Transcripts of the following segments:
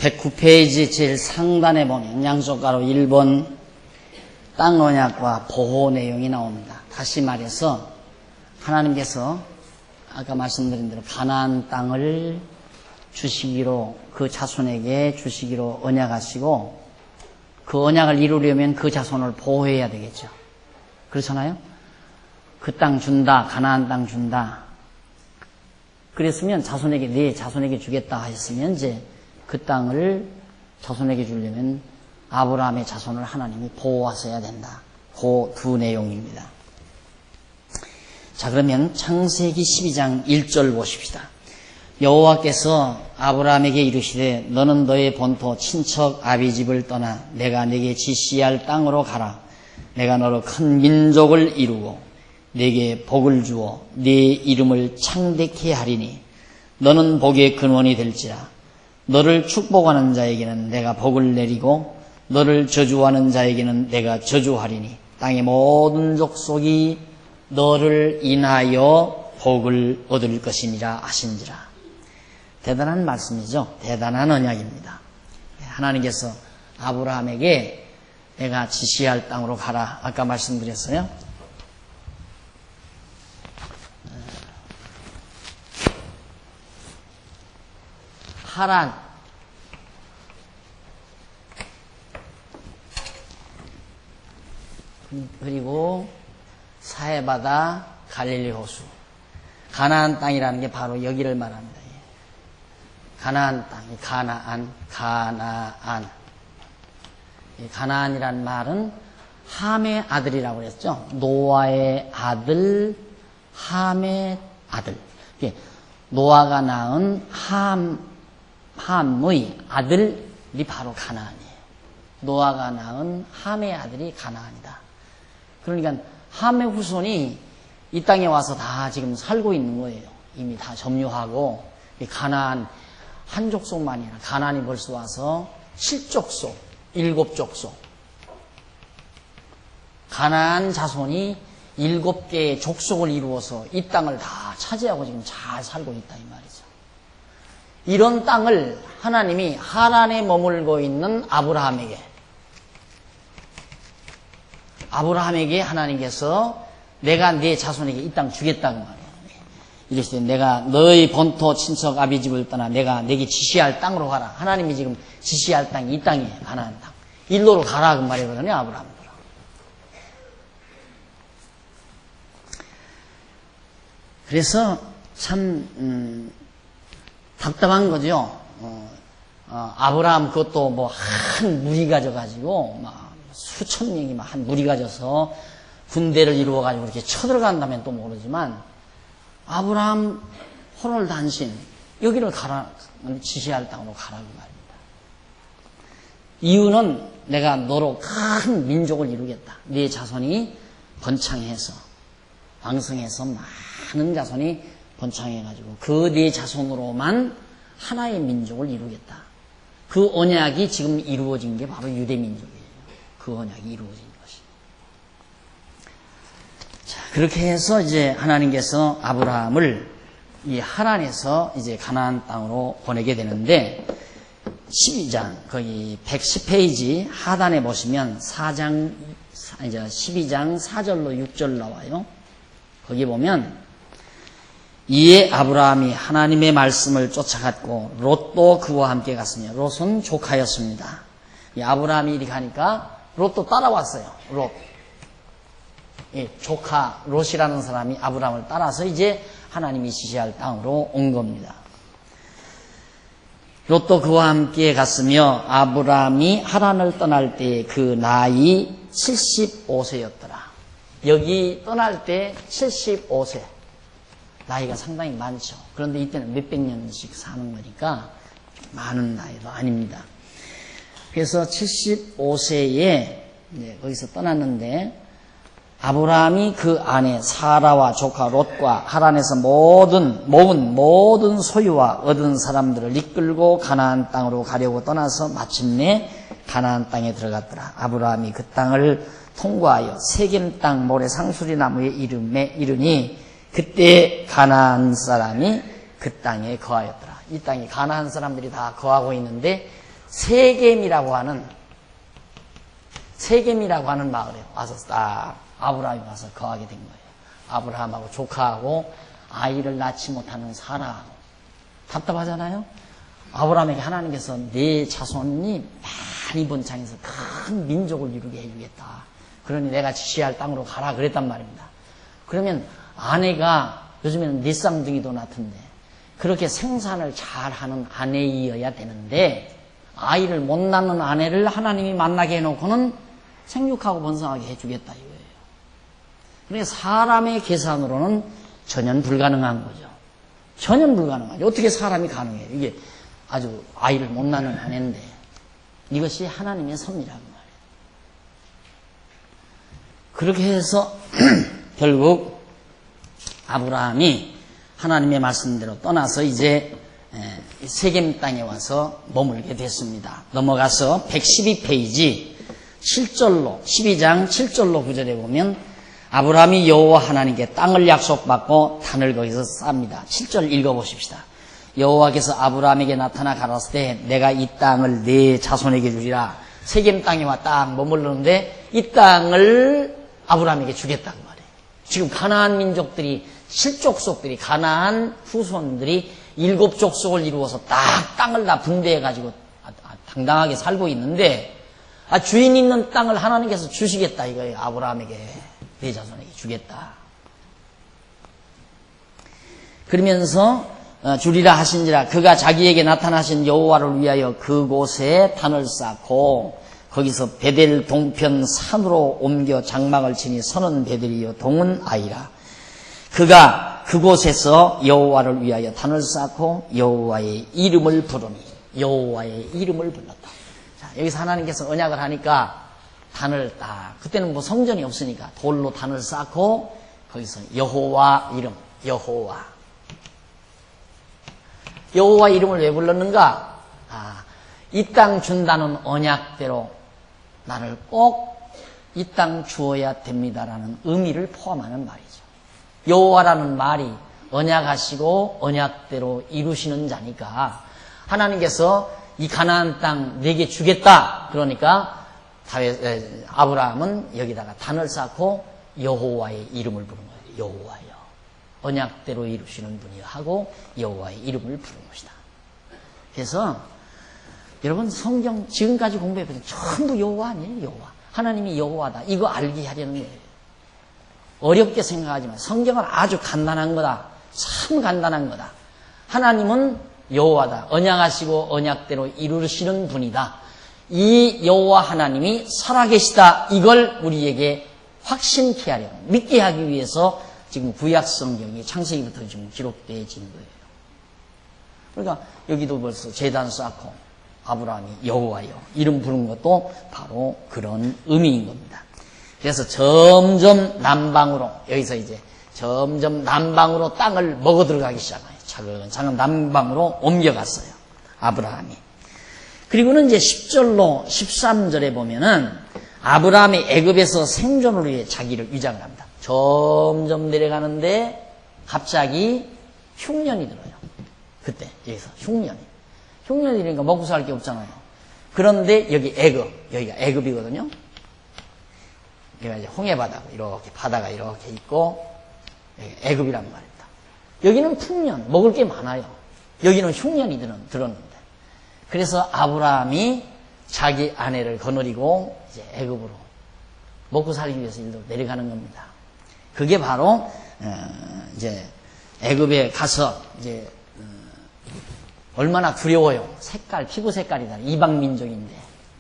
109페이지 제일 상단에 보면 양쪽 가로 1번 땅 언약과 보호 내용이 나옵니다. 다시 말해서 하나님께서 아까 말씀드린 대로 가나안 땅을 주시기로, 그 자손에게 주시기로 언약하시고, 그 언약을 이루려면 그 자손을 보호해야 되겠죠. 그렇잖아요? 그 땅 준다, 가나안 땅 준다. 그랬으면 자손에게, 네 자손에게 주겠다 하셨으면 이제 그 땅을 자손에게 주려면 아브라함의 자손을 하나님이 보호하셔야 된다. 그 두 내용입니다. 자, 그러면 창세기 12장 1절 보십시다. 여호와께서 아브라함에게 이르시되 너는 너의 본토 친척 아비집을 떠나 내가 네게 지시할 땅으로 가라. 내가 너로 큰 민족을 이루고 네게 복을 주어 네 이름을 창대케 하리니 너는 복의 근원이 될지라. 너를 축복하는 자에게는 내가 복을 내리고 너를 저주하는 자에게는 내가 저주하리니 땅의 모든 족속이 너를 인하여 복을 얻을 것이니라 하신지라. 대단한 말씀이죠. 대단한 언약입니다. 하나님께서 아브라함에게 내가 지시할 땅으로 가라. 아까 말씀드렸어요. 하란, 그리고 사해바다, 갈릴리 호수. 가나안 땅이라는 게 바로 여기를 말합니다. 가나안 땅, 가나안. 가나안이란 말은 함의 아들이라고 그랬죠. 노아의 아들, 함의 아들. 노아가 낳은 함의 아들이 바로 가나안이에요. 노아가 낳은 함의 아들이 가나안이다. 그러니까 함의 후손이 이 땅에 와서 다 지금 살고 있는 거예요. 이미 다 점유하고. 가나안 한 족속만이 아니라 가나안이 벌써 와서 7족속, 7족속. 가나안 자손이 7개의 족속을 이루어서 이 땅을 다 차지하고 지금 잘 살고 있다 이 말이죠. 이런 땅을 하나님이 하란에 머물고 있는 아브라함에게 하나님께서 내가 네 자손에게 이 땅 주겠다고 말이에요. 이랬을 때 내가 너의 본토 친척 아비집을 떠나 내가 내게 지시할 땅으로 가라. 하나님이 지금 지시할 땅이 이 땅이에요. 가나안 땅. 일로로 가라 그 말이거든요. 아브라함으로. 그래서 참 답답한 거죠. 아브라함 그것도 뭐 한 무리 가져가지고 막 수천 명이 막 한 무리 가져서 군대를 이루어가지고 이렇게 쳐들어간다면 또 모르지만 아브라함 혼을 단신 여기를 가라, 지시할 땅으로 가라고 말입니다. 이유는 내가 너로 큰 민족을 이루겠다. 네 자손이 번창해서 왕성해서 많은 자손이 번창해가지고 그 네 자손으로만 하나의 민족을 이루겠다. 그 언약이 지금 이루어진 게 바로 유대민족이에요. 그 언약이 이루어진 것이. 자, 그렇게 해서 이제 하나님께서 아브라함을 이 하란에서 이제 가나안 땅으로 보내게 되는데 12장 거기 110페이지 하단에 보시면 4장 이제 12장 4절로 6절 나와요. 거기 보면 이에 아브라함이 하나님의 말씀을 쫓아갔고 롯도 그와 함께 갔으며 롯은 조카였습니다. 이 아브라함이 이리 가니까 롯도 따라왔어요. 롯. 이 조카 롯이라는 사람이 아브라함을 따라서 이제 하나님이 지시할 땅으로 온 겁니다. 롯도 그와 함께 갔으며 아브라함이 하란을 떠날 때 그 나이 75세였더라. 여기 떠날 때 75세. 나이가 상당히 많죠. 그런데 이때는 몇백 년씩 사는 거니까 많은 나이도 아닙니다. 그래서 75세에 거기서 떠났는데 아브라함이 그 아내 사라와 조카 롯과 하란에서 모은 모든 소유와 얻은 사람들을 이끌고 가나안 땅으로 가려고 떠나서 마침내 가나안 땅에 들어갔더라. 아브라함이 그 땅을 통과하여 세겜 땅 모래 상수리 나무에 이르니 그때 가나안 사람이 그 땅에 거하였더라. 이 땅에 가나안 사람들이 다 거하고 있는데 세겜이라고 하는 마을에 와서 딱 아브라함이 와서 거하게 된 거예요. 아브라함하고 조카하고 아이를 낳지 못하는 사라하고. 답답하잖아요. 아브라함에게 하나님께서 네 자손이 많이 번창해서 큰 민족을 이루게 해주겠다. 그러니 내가 지시할 땅으로 가라 그랬단 말입니다. 그러면 아내가 요즘에는 네 쌍둥이도 낳던데 그렇게 생산을 잘하는 아내이어야 되는데 아이를 못 낳는 아내를 하나님이 만나게 해놓고는 생육하고 번성하게 해주겠다 이거예요. 그러니까 사람의 계산으로는 전혀 불가능한 거죠. 전혀 불가능하죠. 어떻게 사람이 가능해요? 이게 아주 아이를 못 낳는 아내인데 이것이 하나님의 섭리라는 말이에요. 그렇게 해서 결국 아브라함이 하나님의 말씀대로 떠나서 이제 세겜 땅에 와서 머물게 됐습니다. 넘어가서 112페이지 7절로 12장 7절로 9절에 보면 아브라함이 여호와 하나님께 땅을 약속받고 단을 거기서 쌉니다. 7절 읽어보십시다. 여호와께서 아브라함에게 나타나 가라사대 때 내가 이 땅을 네 자손에게 주리라. 세겜 땅에 와 딱 머물렀는데 이 땅을 아브라함에게 주겠다고 말해요. 지금 가나안 민족들이 7족속들이 가나안 후손들이 7족속을 이루어서 딱 땅을 다 분배해가지고 당당하게 살고 있는데 주인 있는 땅을 하나님께서 주시겠다 이거예요. 아브라함에게 네 자손에게 주겠다. 그러면서 주리라 하신지라 그가 자기에게 나타나신 여호와를 위하여 그곳에 단을 쌓고 거기서 베델 동편 산으로 옮겨 장막을 치니 서는 베델이요 동은 아이라. 그가 그곳에서 여호와를 위하여 단을 쌓고 여호와의 이름을 부르니 여호와의 이름을 불렀다. 자, 여기서 하나님께서 언약을 하니까 단을 딱 그때는 뭐 성전이 없으니까 돌로 단을 쌓고 거기서 여호와 이름 여호와 이름을 왜 불렀는가? 이 땅 준다는 언약대로 나를 꼭 이 땅 주어야 됩니다라는 의미를 포함하는 말이죠. 여호와라는 말이 언약하시고 언약대로 이루시는 자니까 하나님께서 이 가나안 땅 내게 주겠다. 그러니까 아브라함은 여기다가 단을 쌓고 여호와의 이름을 부른 거예요. 여호와요. 언약대로 이루시는 분이요 하고 여호와의 이름을 부른 것이다. 그래서 여러분 성경 지금까지 공부해보면 전부 여호와 아니에요. 여호와. 하나님이 여호와다. 이거 알게 하려는 거예요. 어렵게 생각하지 마. 성경은 아주 간단한 거다. 참 간단한 거다. 하나님은 여호와다. 언약하시고 언약대로 이루시는 분이다. 이 여호와 하나님이 살아계시다. 이걸 우리에게 확신케 하려 믿게 하기 위해서 지금 구약 성경이 창세기부터 지금 기록되어진 거예요. 그러니까 여기도 벌써 제단 쌓고 아브라함이 여호와여 이름 부른 것도 바로 그런 의미인 겁니다. 그래서 점점 남방으로 여기서 이제 점점 남방으로 땅을 먹어 들어가기 시작해요. 차근차근 남방으로 옮겨갔어요. 아브라함이. 그리고는 이제 10절로 13절에 보면은 아브라함이 애굽에서 생존을 위해 자기를 위장을 합니다. 점점 내려가는데 갑자기 흉년이 들어요. 그때 여기서 흉년이 들으니까 먹고 살 게 없잖아요. 그런데 여기 여기가 애굽이거든요. 여기가 이제 홍해바다 이렇게 바다가 이렇게 있고 여기 애굽이란 말입니다. 여기는 풍년 먹을 게 많아요. 여기는 흉년이 들었는데 그래서 아브라함이 자기 아내를 거느리고 이제 애굽으로 먹고 살기 위해서 일로 내려가는 겁니다. 그게 바로 이제 애굽에 가서 이제 얼마나 두려워요. 피부 색깔이 다른 이방 민족인데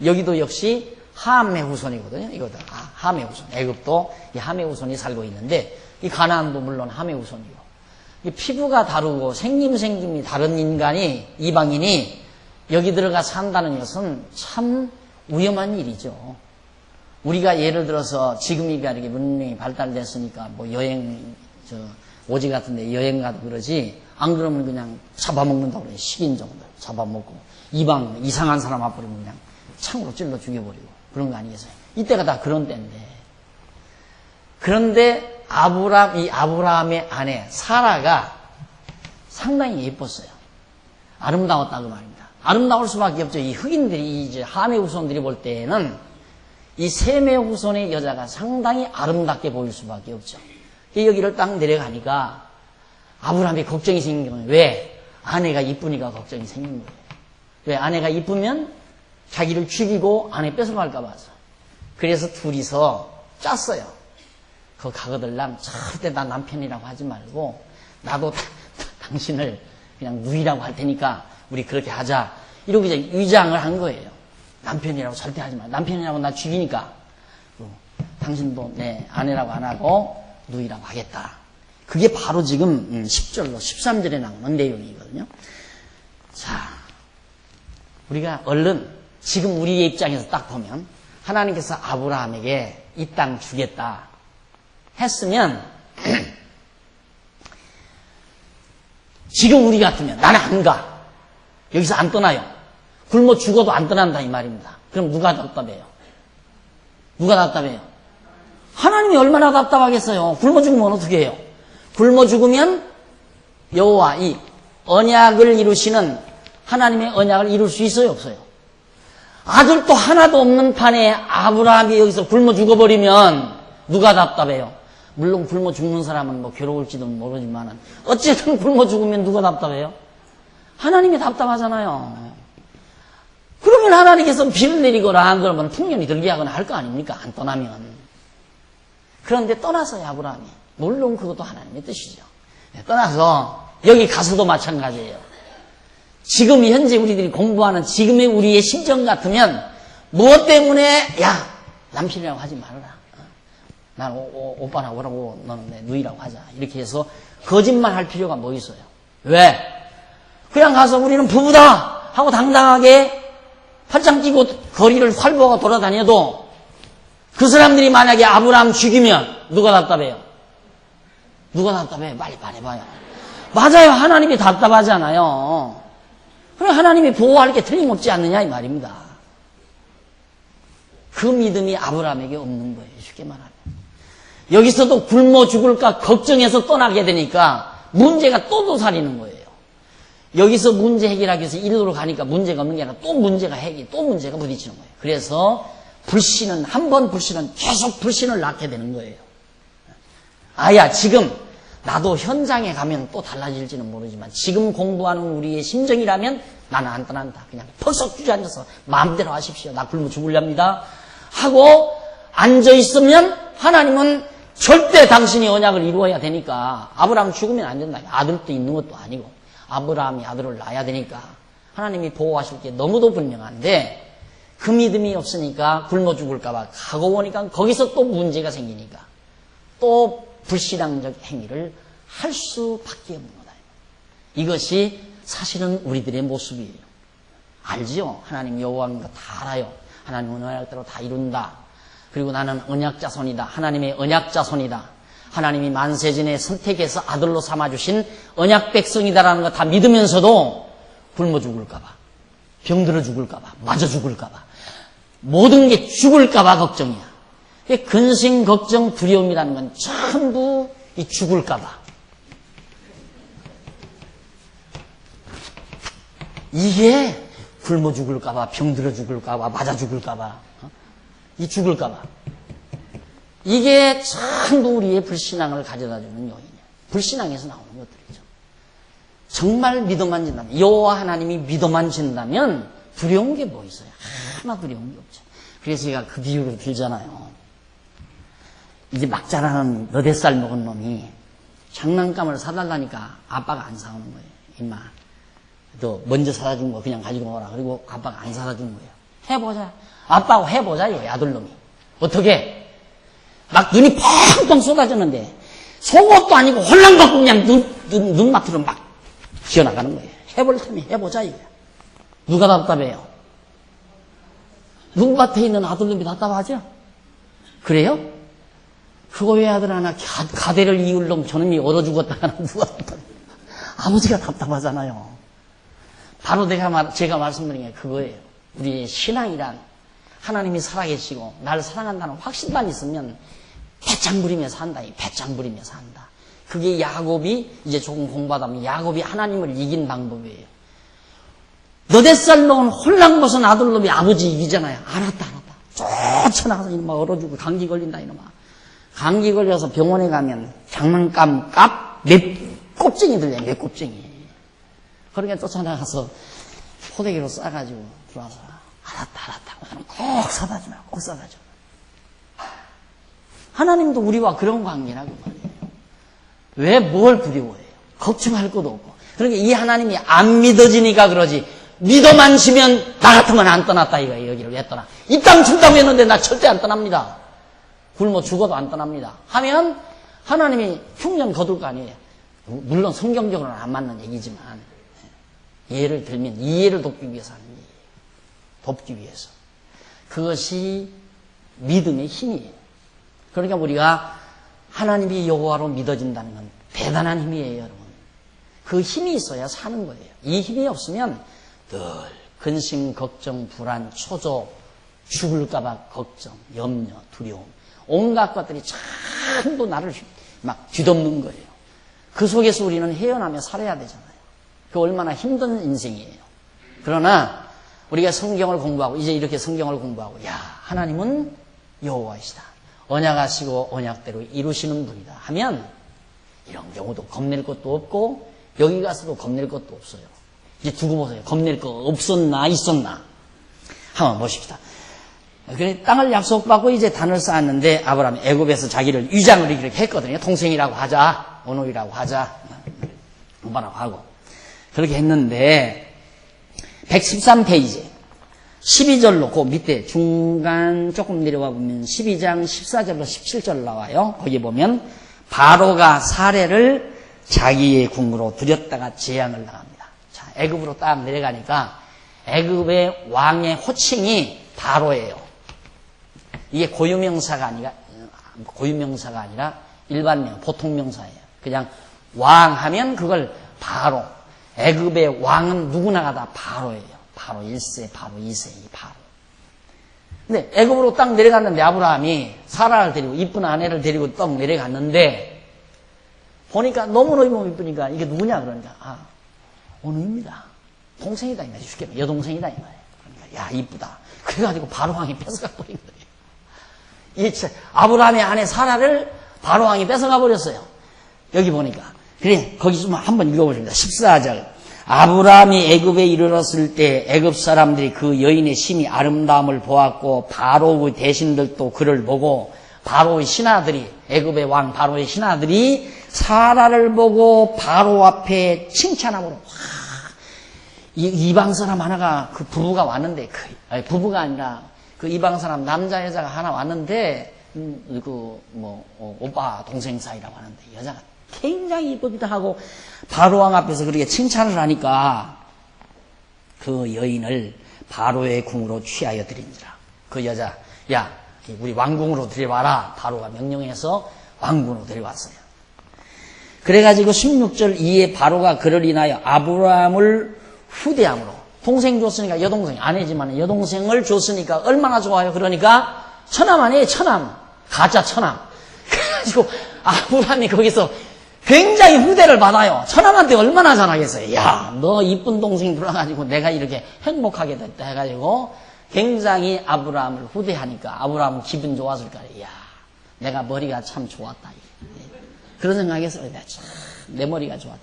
여기도 역시 함의 후손이거든요. 이거도 함의 후손. 애굽도 이 함의 후손이 살고 있는데 이 가나안도 물론 함의 후손이고 이 피부가 다르고 생김이 다른 인간이 이방인이 여기 들어가 산다는 것은 참 위험한 일이죠. 우리가 예를 들어서 지금이가 이렇게 문명이 발달됐으니까 뭐 오지 같은데 여행 가도 그러지 안 그러면 그냥 잡아먹는다고 그래요. 식인종들 잡아먹고 이상한 사람 앞으로 그냥 창으로 찔러 죽여버리고 그런 거 아니겠어요? 이때가 다 그런 때인데 그런데 아브라함의 아내 사라가 상당히 예뻤어요. 아름다웠다고 말입니다. 아름다울 수밖에 없죠. 이 흑인들이, 이제 함의 후손들이 볼 때에는 이 셈의 후손의 여자가 상당히 아름답게 보일 수밖에 없죠. 여기를 딱 내려가니까 아브라함이 걱정이 생긴 거예요. 왜? 아내가 이쁘니까 걱정이 생긴 거예요. 왜? 아내가 이쁘면 자기를 죽이고 아내 뺏어갈까 봐서. 그래서 둘이서 짰어요. 그 가거들랑 절대 나 남편이라고 하지 말고 나도 당신을 그냥 누이라고 할 테니까 우리 그렇게 하자. 이러고 이제 위장을 한 거예요. 남편이라고 절대 하지 마. 남편이라고 나 죽이니까 당신도 내 아내라고 안 하고 누이라고 하겠다. 그게 바로 지금 10절로 13절에 나오는 내용이거든요. 자, 우리가 얼른 지금 우리의 입장에서 딱 보면 하나님께서 아브라함에게 이 땅 주겠다 했으면 지금 우리 같으면 나는 안 가. 여기서 안 떠나요. 굶어 죽어도 안 떠난다 이 말입니다. 그럼 누가 답답해요? 누가 답답해요? 하나님이 얼마나 답답하겠어요. 굶어 죽으면 어떻게 해요? 굶어 죽으면 여호와 이 언약을 이루시는 하나님의 언약을 이룰 수 있어요? 없어요? 아들도 하나도 없는 판에 아브라함이 여기서 굶어 죽어버리면 누가 답답해요? 물론 굶어 죽는 사람은 뭐 괴로울지도 모르지만 어쨌든 굶어 죽으면 누가 답답해요? 하나님이 답답하잖아요. 그러면 하나님께서 비를 내리거나 안 그러면 풍년이 들게 하거나 할 거 아닙니까? 안 떠나면. 그런데 떠나서요, 아브라함이. 물론 그것도 하나님의 뜻이죠. 떠나서 여기 가서도 마찬가지예요. 지금 현재 우리들이 공부하는 지금의 우리의 심정 같으면 무엇 때문에 야 남편이라고 하지 말아라. 난 오빠라고 하라고 너는 내 누이라고 하자. 이렇게 해서 거짓말 할 필요가 뭐 있어요? 왜? 그냥 가서 우리는 부부다 하고 당당하게 팔짱 끼고 거리를 활보하고 돌아다녀도 그 사람들이 만약에 아브라함 죽이면 누가 답답해요? 누가 답답해요? 빨리 말해봐요. 맞아요. 하나님이 답답하잖아요. 그래 하나님이 보호할 게 틀림없지 않느냐 이 말입니다. 그 믿음이 아브라함에게 없는 거예요. 쉽게 말하면. 여기서도 굶어 죽을까 걱정해서 떠나게 되니까 문제가 또 도사리는 거예요. 여기서 문제 해결하기 위해서 이리로 가니까 문제가 없는 게 아니라 또 문제가 또 문제가 부딪히는 거예요. 그래서 불신은 한 번 불신은 계속 불신을 낳게 되는 거예요. 아야 지금 나도 현장에 가면 또 달라질지는 모르지만 지금 공부하는 우리의 심정이라면 나는 안 떠난다. 그냥 펄썩 주저앉아서 마음대로 하십시오. 나 굶어 죽으렵니다. 하고 앉아있으면 하나님은 절대 당신이 언약을 이루어야 되니까 아브라함 죽으면 안 된다. 아들도 있는 것도 아니고 아브라함이 아들을 낳아야 되니까 하나님이 보호하실 게 너무도 분명한데 그 믿음이 없으니까 굶어 죽을까 봐 가고 오니까 거기서 또 문제가 생기니까 또 불신앙적 행위를 할 수밖에 없는 거다. 이것이 사실은 우리들의 모습이에요. 알지요? 하나님 여호와인 거 다 알아요. 하나님은 언약대로 다 이룬다. 그리고 나는 언약자손이다. 하나님의 언약자손이다. 하나님이 만세전에 선택해서 아들로 삼아주신 언약백성이다라는 거 다 믿으면서도 굶어 죽을까 봐, 병들어 죽을까 봐, 맞아 죽을까 봐, 모든 게 죽을까 봐 걱정이야. 근심, 걱정, 두려움이라는 건 전부 이 죽을까 봐. 이게 굶어 죽을까 봐, 병들어 죽을까 봐, 맞아 죽을까 봐, 이 죽을까 봐. 이게 전부 우리의 불신앙을 가져다주는 요인이에요. 불신앙에서 나오는 것들이죠. 정말 믿어만 진다면, 여호와 하나님이 믿어만 진다면 두려운 게 뭐 있어요? 하나 두려운 게 없죠. 그래서 제가 그 비유를 들잖아요. 이제 막 자라는 8살 먹은 놈이 장난감을 사달라니까 아빠가 안 사오는 거예요. 임마, 너 먼저 사다 준 거 그냥 가지고 오라. 그리고 아빠가 안 사다 준 거예요. 해보자. 아빠하고 해보자 이거예요. 아들놈이. 어떻게? 막 눈이 펑펑 쏟아졌는데 속옷도 아니고 홀랑겁고 그냥 눈마트로 막 기어나가는 거예요. 해볼 테니 해보자 이거예요. 누가 답답해요? 눈밭에 있는 아들놈이 답답하죠? 그래요? 그거 왜 아들 하나 가대를 이을 놈 저놈이 얼어 죽었다가는 누가 답답해요? 아버지가 답답하잖아요. 바로 제가 말씀드린 게 그거예요. 우리의 신앙이란 하나님이 살아계시고 나를 사랑한다는 확신만 있으면 배짱 부리면서 한다. 배짱 부리면서 한다. 그게 야곱이 이제 조금 공부하다 보면 야곱이 하나님을 이긴 방법이에요. 너댓 살 먹은 홀랑 벗은 아들놈이 아버지 이기잖아요. 알았다. 쫓아나가서 이놈아 얼어주고 감기 걸린다 이놈아. 감기 걸려서 병원에 가면 장난감 껍쟁이 들려, 몇 껍쟁이. 그러니까 쫓아나가서 포대기로 싸가지고 들어와서 알았다. 오늘은 꼭 사다 주라, 꼭 사다 줘. 하나님도 우리와 그런 관계라고 말이에요. 왜 뭘 두려워해요? 걱정할 것도 없고. 그러니까 이 하나님이 안 믿어지니까 그러지. 믿어만 지면 나 같으면 안 떠났다 이거예요. 여기를 왜 떠나? 이 땅 준다고 했는데 나 절대 안 떠납니다. 굶어 죽어도 안 떠납니다. 하면 하나님이 흉년 거둘 거 아니에요. 물론 성경적으로는 안 맞는 얘기지만 예를 들면 이해를 돕기 위해서 하는 얘기예요. 돕기 위해서. 그것이 믿음의 힘이에요. 그러니까 우리가 하나님이 여호와로 믿어진다는 건 대단한 힘이에요, 여러분. 그 힘이 있어야 사는 거예요. 이 힘이 없으면 늘 근심, 걱정, 불안, 초조, 죽을까봐 걱정, 염려, 두려움, 온갖 것들이 전부 나를 막 뒤덮는 거예요. 그 속에서 우리는 헤어나며 살아야 되잖아요. 그 얼마나 힘든 인생이에요. 그러나 우리가 성경을 공부하고 이제 이렇게 성경을 공부하고 하나님은 여호와이시다. 언약하시고 언약대로 이루시는 분이다 하면 이런 경우도 겁낼 것도 없고 여기 가서도 겁낼 것도 없어요. 이제 두고 보세요. 겁낼 거 없었나 있었나 한번 보십시다. 그래 땅을 약속받고 이제 단을 쌓았는데 아브라함이 애굽에서 자기를 위장을 이렇게 했거든요. 동생이라고 하자, 원호이라고 하자, 오빠라고 하고 그렇게 했는데 113페이지 12절로 그 밑에 중간 조금 내려와 보면 12장 14절로 17절 나와요. 거기 보면 바로가 사례를 자기의 궁으로 들였다가 재앙을 당합니다. 자, 애굽으로 딱 내려가니까 애굽의 왕의 호칭이 바로예요. 이게 고유명사가 아니라 일반명, 보통명사예요. 그냥 왕 하면 그걸 바로. 애굽의 왕은 누구나가 다 바로예요. 바로 1세, 바로 2세, 바로. 근데 애굽으로 딱 내려갔는데 아브라함이 사라를 데리고 이쁜 아내를 데리고 딱 내려갔는데 보니까 너무너무 이쁘니까 이게 누구냐 그러니까 원우입니다. 동생이다 이 말이에요. 쉽게 말해 여동생이다 이 말이에요. 그러니까 이쁘다. 그래가지고 바로왕이 뺏어가 버린 거예요. 아브라함의 아내 사라를 바로왕이 뺏어가 버렸어요. 여기 보니까. 그래 거기 좀 한번 읽어보십니다. 14절. 아브라함이 애굽에 이르렀을 때 애굽 사람들이 그 여인의 심히 아름다움을 보았고 바로의 대신들도 그를 보고 바로의 신하들이 애굽의 왕 바로의 신하들이 사라를 보고 바로 앞에 칭찬함으로 이방 사람 하나가 그 부부가 왔는데 부부가 아니라 그 이방 사람 남자 여자가 하나 왔는데 오빠 동생 사이라고 하는데 여자가 굉장히 이쁘기도 하고 바로왕 앞에서 그렇게 칭찬을 하니까 그 여인을 바로의 궁으로 취하여 드린지라. 그 여자 우리 왕궁으로 데려와라. 바로가 명령해서 왕궁으로 데려왔어요. 그래가지고 16절 이에 바로가 그를 인하여 아브라함을 후대함으로 동생 줬으니까 여동생 아내지만 여동생을 줬으니까 얼마나 좋아요. 그러니까 처남 아니에요. 처남 가짜 처남. 그래가지고 아브라함이 거기서 굉장히 후대를 받아요. 처남한테 얼마나 잘하겠어요. 너 이쁜 동생 들어가지고 내가 이렇게 행복하게 됐다 해가지고 굉장히 아브라함을 후대하니까 아브라함은 기분 좋았을 거예요. 내가 머리가 참 좋았다. 그런 생각했어요. 내 머리가 좋았다.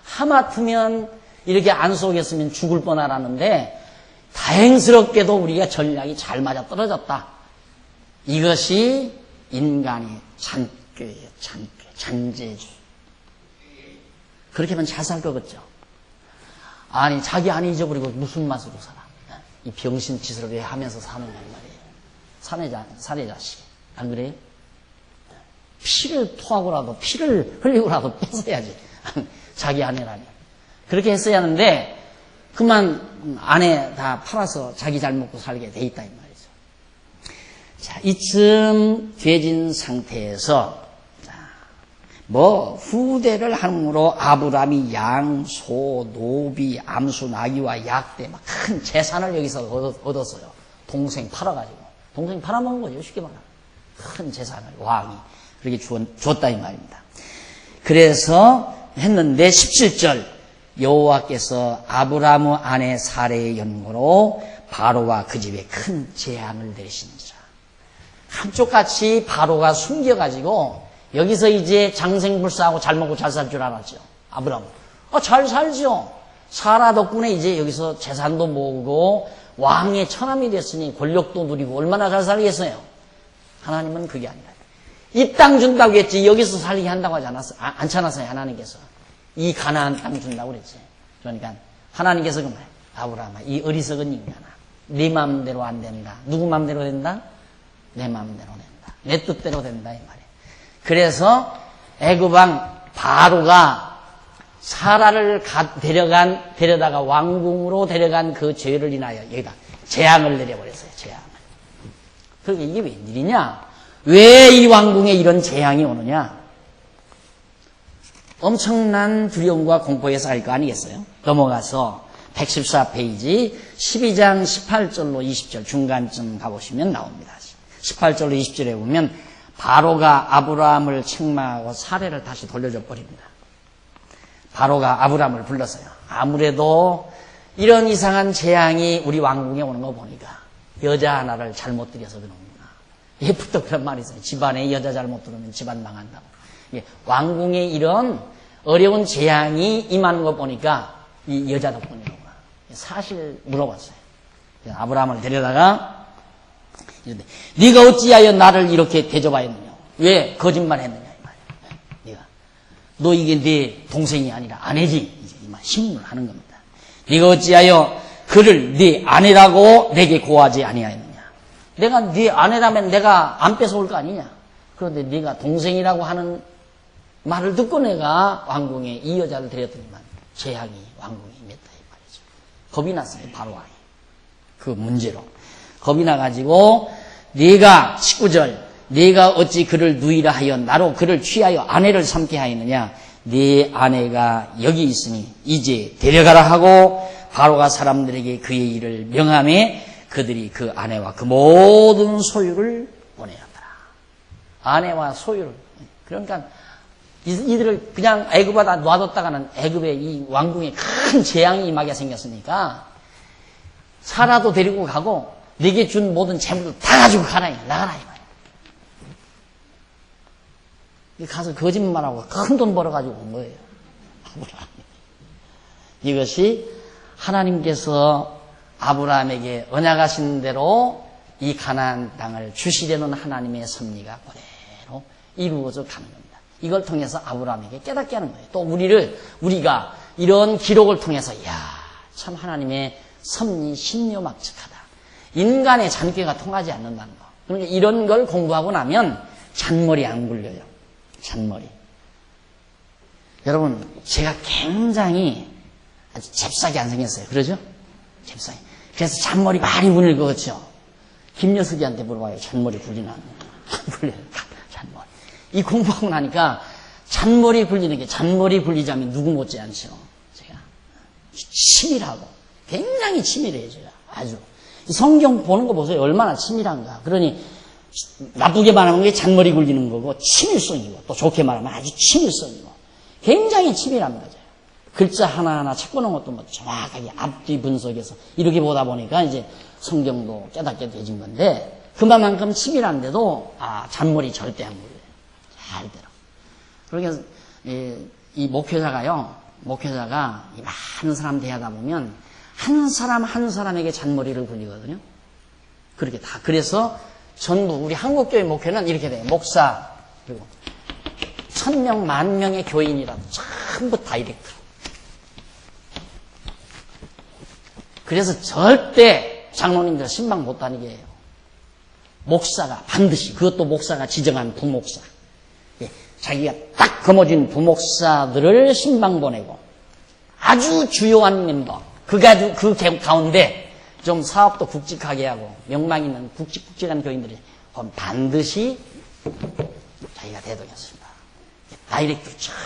하마터면 이렇게 안 속였으면 죽을 뻔하라는데 다행스럽게도 우리가 전략이 잘 맞아 떨어졌다. 이것이 인간의 잔꾀예요. 잔재주. 그렇게 하면 잘 살 거겠죠. 아니 자기 안 잊어버리고 무슨 맛으로 살아. 이 병신 짓을 왜 하면서 사느냐 말이에요. 사내 자식. 안 그래요? 피를 토하고라도 피를 흘리고라도 뺏어야지. 자기 아내라니. 그렇게 했어야 하는데 그만 아내 다 팔아서 자기 잘 먹고 살게 돼 있다 이 말이죠. 자, 이쯤 돼진 상태에서 후대를 함으로 아브라함이 양, 소, 노비, 암수, 나귀와 약대 막 큰 재산을 여기서 얻었어요. 동생 팔아가지고. 동생 팔아먹은 거죠. 쉽게 말하면. 큰 재산을 왕이 그렇게 줬다 이 말입니다. 그래서 했는데 17절 여호와께서 아브라함의 아내 사레의 연고로 바로와 그 집에 큰 재앙을 내리시니라. 한쪽같이 바로가 숨겨가지고 여기서 이제 장생불사하고 잘 먹고 잘 살 줄 알았죠. 아브라함. 잘 살죠. 사라 덕분에 이제 여기서 재산도 모으고 왕의 처남이 됐으니 권력도 누리고 얼마나 잘 살겠어요. 하나님은 그게 아니라 이 땅 준다고 했지 여기서 살게 한다고 하지 않았어요. 하나님께서 이 가나안 땅 준다고 그랬지. 그러니까 하나님께서 그 말, 아브라함아 이 어리석은 인간아 네 마음대로 안 된다. 누구 마음대로 된다? 내 마음대로 된다. 내 뜻대로 된다 이 말이에요. 그래서 애굽 왕 바로가 사라를 데려다가 왕궁으로 데려간 그 죄를 인하여 여기다 재앙을 내려버렸어요. 재앙을. 그러니까 이게 웬일이냐? 왜 이 왕궁에 이런 재앙이 오느냐? 엄청난 두려움과 공포에서 알 거 아니겠어요? 넘어가서 114페이지 12장 18절로 20절 중간쯤 가보시면 나옵니다. 18절로 20절에 보면 바로가 아브라함을 책망하고 사례를 다시 돌려줘 버립니다. 바로가 아브라함을 불렀어요. 아무래도 이런 이상한 재앙이 우리 왕궁에 오는 거 보니까 여자 하나를 잘못 들여서 그러는구나. 예부터 그런 말이 있어요. 집안에 여자 잘못 들으면 집안 망한다고. 왕궁에 이런 어려운 재앙이 임하는 거 보니까 이 여자 덕분이라고. 사실 물어봤어요. 아브라함을 데려다가 이런데 네가 어찌하여 나를 이렇게 대접하였느냐? 왜 거짓말했느냐 이 말이야. 네가 너 이게 네 동생이 아니라 아내지. 이제 이만 신문을 하는 겁니다. 네가 어찌하여 그를 네 아내라고 내게 고하지 아니하였느냐? 내가 네 아내라면 내가 안 뺏어올 거 아니냐? 그런데 네가 동생이라고 하는 말을 듣고 내가 왕궁에 이 여자를 데렸더니만 재앙이 왕궁에 임했다 이 말이죠. 겁이 났어요. 바로 왕이. 그 문제로. 겁이 나가지고 네가 19절 네가 어찌 그를 누이라 하여 나로 그를 취하여 아내를 삼게 하였느냐? 네 아내가 여기 있으니 이제 데려가라 하고 바로가 사람들에게 그의 일을 명하매 그들이 그 아내와 그 모든 소유를 보내었더라. 아내와 소유를. 그러니까 이들을 그냥 애굽에다 놔뒀다가는 애굽의 이 왕궁에 큰 재앙이 임하게 생겼으니까 사라도 데리고 가고 네게 준 모든 재물도 다 가지고 가라. 나가라 이 말이야. 가서 거짓말하고 큰 돈 벌어가지고 온 거예요. 이것이 하나님께서 아브라함에게 언약하신 대로 이 가나안 땅을 주시려는 하나님의 섭리가 그대로 이루어져 가는 겁니다. 이걸 통해서 아브라함에게 깨닫게 하는 거예요. 또 우리가 이런 기록을 통해서 참 하나님의 섭리 신묘막측하다. 인간의 잔꾀가 통하지 않는다는 거. 그러니까 이런 걸 공부하고 나면 잔머리 안 굴려요. 잔머리. 여러분 제가 굉장히 아주 잽싸게 안 생겼어요. 그러죠? 잽싸게. 그래서 잔머리 많이 굴릴 것 같죠? 김여숙이한테 물어봐요. 잔머리 굴리나? 안 굴려요. 잔머리. 이 공부하고 나니까 잔머리 굴리는 게 잔머리 굴리자면 누구 못지 않죠. 제가 치밀하고 굉장히 치밀해요. 제가 아주 성경 보는 거 보세요. 얼마나 치밀한가. 그러니 나쁘게 말하면 게 잔머리 굴리는 거고 치밀성이고 또 좋게 말하면 아주 치밀성이고 굉장히 치밀합니다. 제가. 글자 하나하나 찾고는 것도 뭐 정확하게 앞뒤 분석해서 이렇게 보다 보니까 이제 성경도 깨닫게 되진 건데 그만큼 치밀한데도 잔머리 절대 안 굴려요. 잘대로. 그러니까 이 목회자가 이 많은 사람 대하다 보면 한 사람 한 사람에게 잔머리를 굴리거든요. 그렇게 다. 그래서 전부 우리 한국교회 목회는 이렇게 돼요. 목사 그리고 1000명, 10,000명의 교인이라도 전부 다이렉트로. 그래서 절대 장로님들 신방 못 다니게 해요. 목사가 반드시 그것도 목사가 지정한 부목사. 자기가 딱 거머쥔 부목사들을 신방 보내고 아주 주요한 멤버 그 가운데 좀 사업도 굵직하게 하고 명망 있는 굵직한 교인들이 반드시 자기가 대동했습니다. 다이렉트로 참.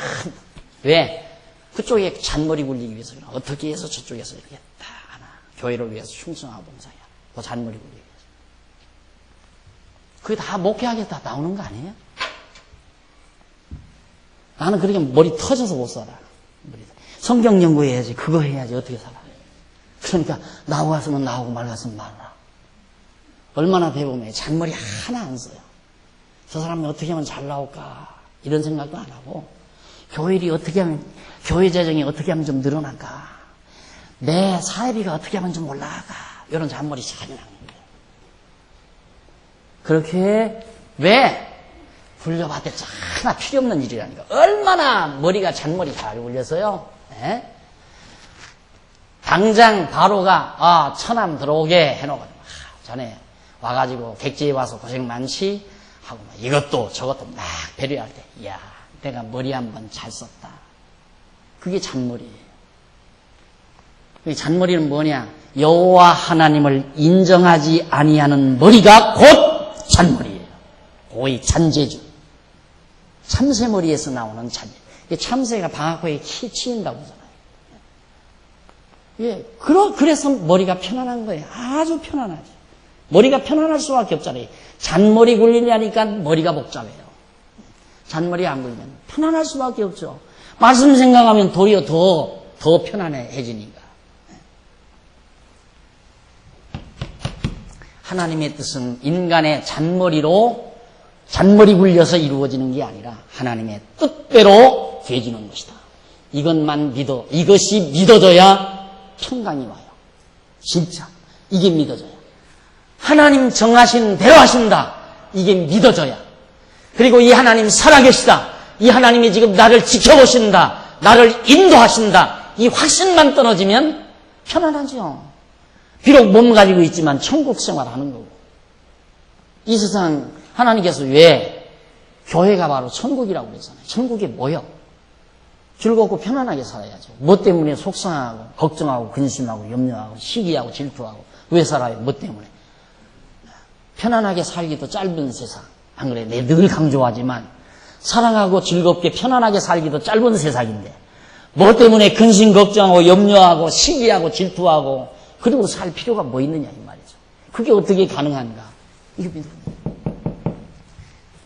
왜? 그쪽에 잔머리 굴리기 위해서 어떻게 해서 저쪽에서 이렇게 다 하나 교회를 위해서 충성하고 봉사해야 그 잔머리 굴리기 위해서. 그게 다 목회하게 다 나오는 거 아니에요? 나는 그렇게 머리 터져서 못 살아. 성경 연구해야지. 그거 해야지. 어떻게 살아. 그러니까 나왔으면 나오고 말았으면 말라. 얼마나 배우면 잔머리 하나 안 써요. 저 사람이 어떻게 하면 잘 나올까 이런 생각도 안 하고 교회 일이 어떻게 하면 교회 재정이 어떻게 하면 좀 늘어날까 내 사회비가 어떻게 하면 좀 올라갈까 이런 잔머리 전혀 안 해요. 그렇게 왜 굴려봤댔자 하나 필요 없는 일이라니까. 얼마나 머리가 잔머리 잘 굴려서요. 에? 당장 바로가 처남 들어오게 해놓고 자네 와가지고 객지에 와서 고생 많지 하고 이것도 저것도 막 배려할 때 이야 내가 머리 한번 잘 썼다. 그게 잔머리예요. 잔머리는 뭐냐? 여호와 하나님을 인정하지 아니하는 머리가 곧 잔머리예요. 고의 잔재주. 참새머리에서 나오는 잔재. 참새가 방앗고에 치인다고 하잖아요. 예, 그래서 머리가 편안한 거예요. 아주 편안하죠. 머리가 편안할 수밖에 없잖아요. 잔머리 굴리냐니까 머리가 복잡해요. 잔머리 안 굴리면 편안할 수밖에 없죠. 말씀 생각하면 도리어 더 편안해지니까. 하나님의 뜻은 인간의 잔머리 굴려서 이루어지는 게 아니라 하나님의 뜻대로 되어지는 것이다. 이것이 믿어져야 평강이 와요. 진짜 이게 믿어져야. 하나님 정하신 대로 하신다. 이게 믿어져야. 그리고 이 하나님 살아계시다. 이 하나님이 지금 나를 지켜보신다. 나를 인도하신다. 이 확신만 떨어지면 편안하죠. 비록 몸 가지고 있지만 천국 생활하는 거고. 이 세상 하나님께서 왜 교회가 바로 천국이라고 그러잖아요. 천국이 뭐요? 즐겁고 편안하게 살아야죠. 뭐 때문에 속상하고 걱정하고 근심하고 염려하고 시기하고 질투하고 왜 살아요? 뭐 때문에? 편안하게 살기도 짧은 세상. 안 그래? 내 늘 강조하지만 사랑하고 즐겁게 편안하게 살기도 짧은 세상인데 뭐 때문에 근심 걱정하고 염려하고 시기하고 질투하고 그리고 살 필요가 뭐 있느냐 이 말이죠. 그게 어떻게 가능한가?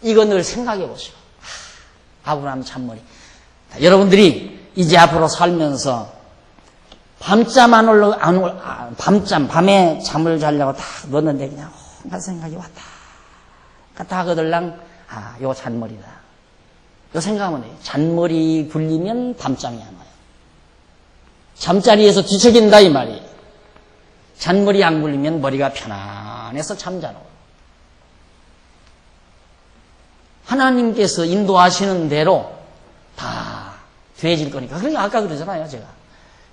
이거 늘 생각해 보시오. 아브라함 잔머리. 여러분들이 이제 앞으로 살면서 밤에 잠을 자려고 딱 넣었는데 그냥 온갖 생각이 왔다 갔다 하거들랑 요 잔머리다. 요 생각하면 해요. 잔머리 굴리면 밤잠이 안 와요. 잠자리에서 뒤척인다 이 말이에요. 잔머리 안 굴리면 머리가 편안해서 잠자러. 하나님께서 인도하시는 대로 다 되어질 거니까. 그러니까 아까 그러잖아요, 제가.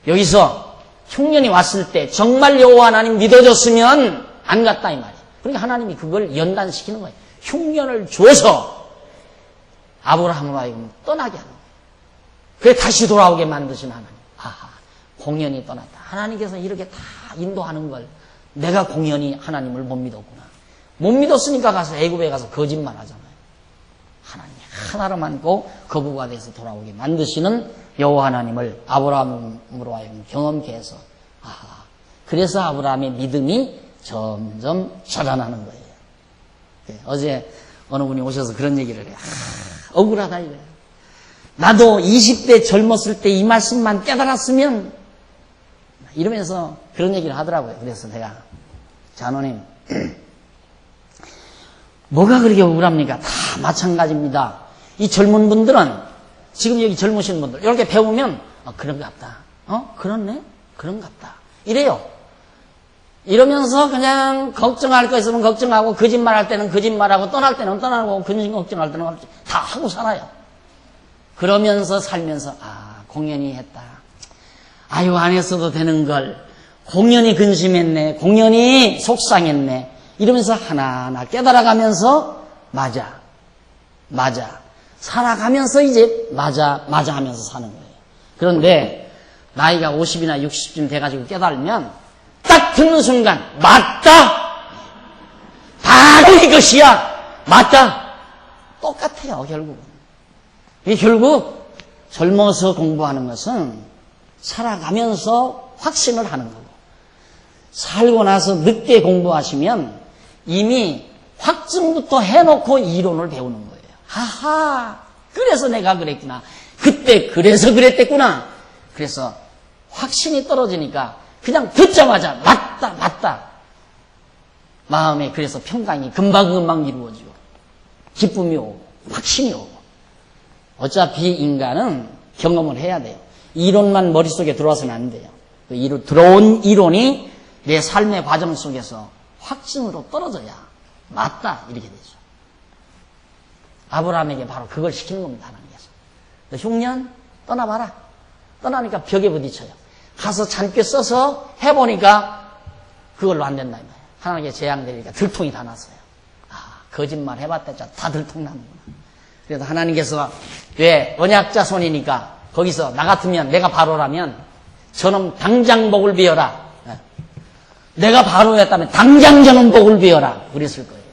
여기서 흉년이 왔을 때 정말 여호와 하나님 믿어줬으면 안 갔다 이 말이에요. 그러니까 하나님이 그걸 연단시키는 거예요. 흉년을 줘서 아브라함으로 하여금 떠나게 하는 거예요. 그래 다시 돌아오게 만드신 하나님. 아하, 공연히 떠났다. 하나님께서 이렇게 다 인도하는 걸 내가 공연히 하나님을 못 믿었구나. 못 믿었으니까 가서 애굽에 가서 거짓말 하잖아요. 하나님이 하나로 만고 거부가 돼서 돌아오게 만드시는 여호와 하나님을 아브라함으로 하여금 경험케 해서 그래서 아브라함의 믿음이 점점 자라나는 거예요. 어제 어느 분이 오셔서 그런 얘기를 해요. 억울하다 이거예요. 나도 20대 젊었을 때 이 말씀만 깨달았으면 이러면서 그런 얘기를 하더라고요. 그래서 내가 장로님 뭐가 그렇게 억울합니까? 다 마찬가지입니다. 이 젊은 분들은 지금 여기 젊으신 분들 이렇게 배우면 그런갑다. 그렇네? 그런갑다. 이래요. 이러면서 그냥 걱정할 거 있으면 걱정하고 거짓말할 때는 거짓말하고 떠날 때는 떠나고 근심 걱정할 때는 다 하고 살아요. 그러면서 살면서 공연히 했다. 아유 안 했어도 되는 걸 공연히 근심했네. 공연히 속상했네. 이러면서 하나하나 깨달아가면서 맞아 살아가면서 이제 맞아 하면서 사는 거예요. 그런데 나이가 50이나 60쯤 돼가지고 깨달으면 딱 듣는 순간 맞다 바로 이것이야 맞다 똑같아요. 결국은 이 결국 젊어서 공부하는 것은 살아가면서 확신을 하는 거고 살고 나서 늦게 공부하시면 이미 확증부터 해놓고 이론을 배우는 거예요. 하하 그래서 내가 그랬구나. 그때 그래서 그랬댔구나. 그래서 확신이 떨어지니까 그냥 듣자마자 맞다. 마음에 그래서 평강이 금방금방 이루어지고 기쁨이 오고 확신이 오고. 어차피 인간은 경험을 해야 돼요. 이론만 머릿속에 들어와서는 안 돼요. 들어온 이론이 내 삶의 과정 속에서 확신으로 떨어져야 맞다 이렇게 되죠. 아브라함에게 바로 그걸 시키는 겁니다. 하나님께서. 너 흉년 떠나봐라. 떠나니까 벽에 부딪혀요. 가서 잔꾀 써서 해보니까 그걸로 안 된다 이 말이에요. 하나님께 재앙되니까 들통이 다 났어요. 거짓말 해봤자 다 들통나는구나. 그래서 하나님께서 왜 언약자손이니까 거기서 나 같으면 내가 바로라면 저놈 당장 복을 비워라. 내가 바로였다면 당장 저놈 복을 비워라. 그랬을 거예요.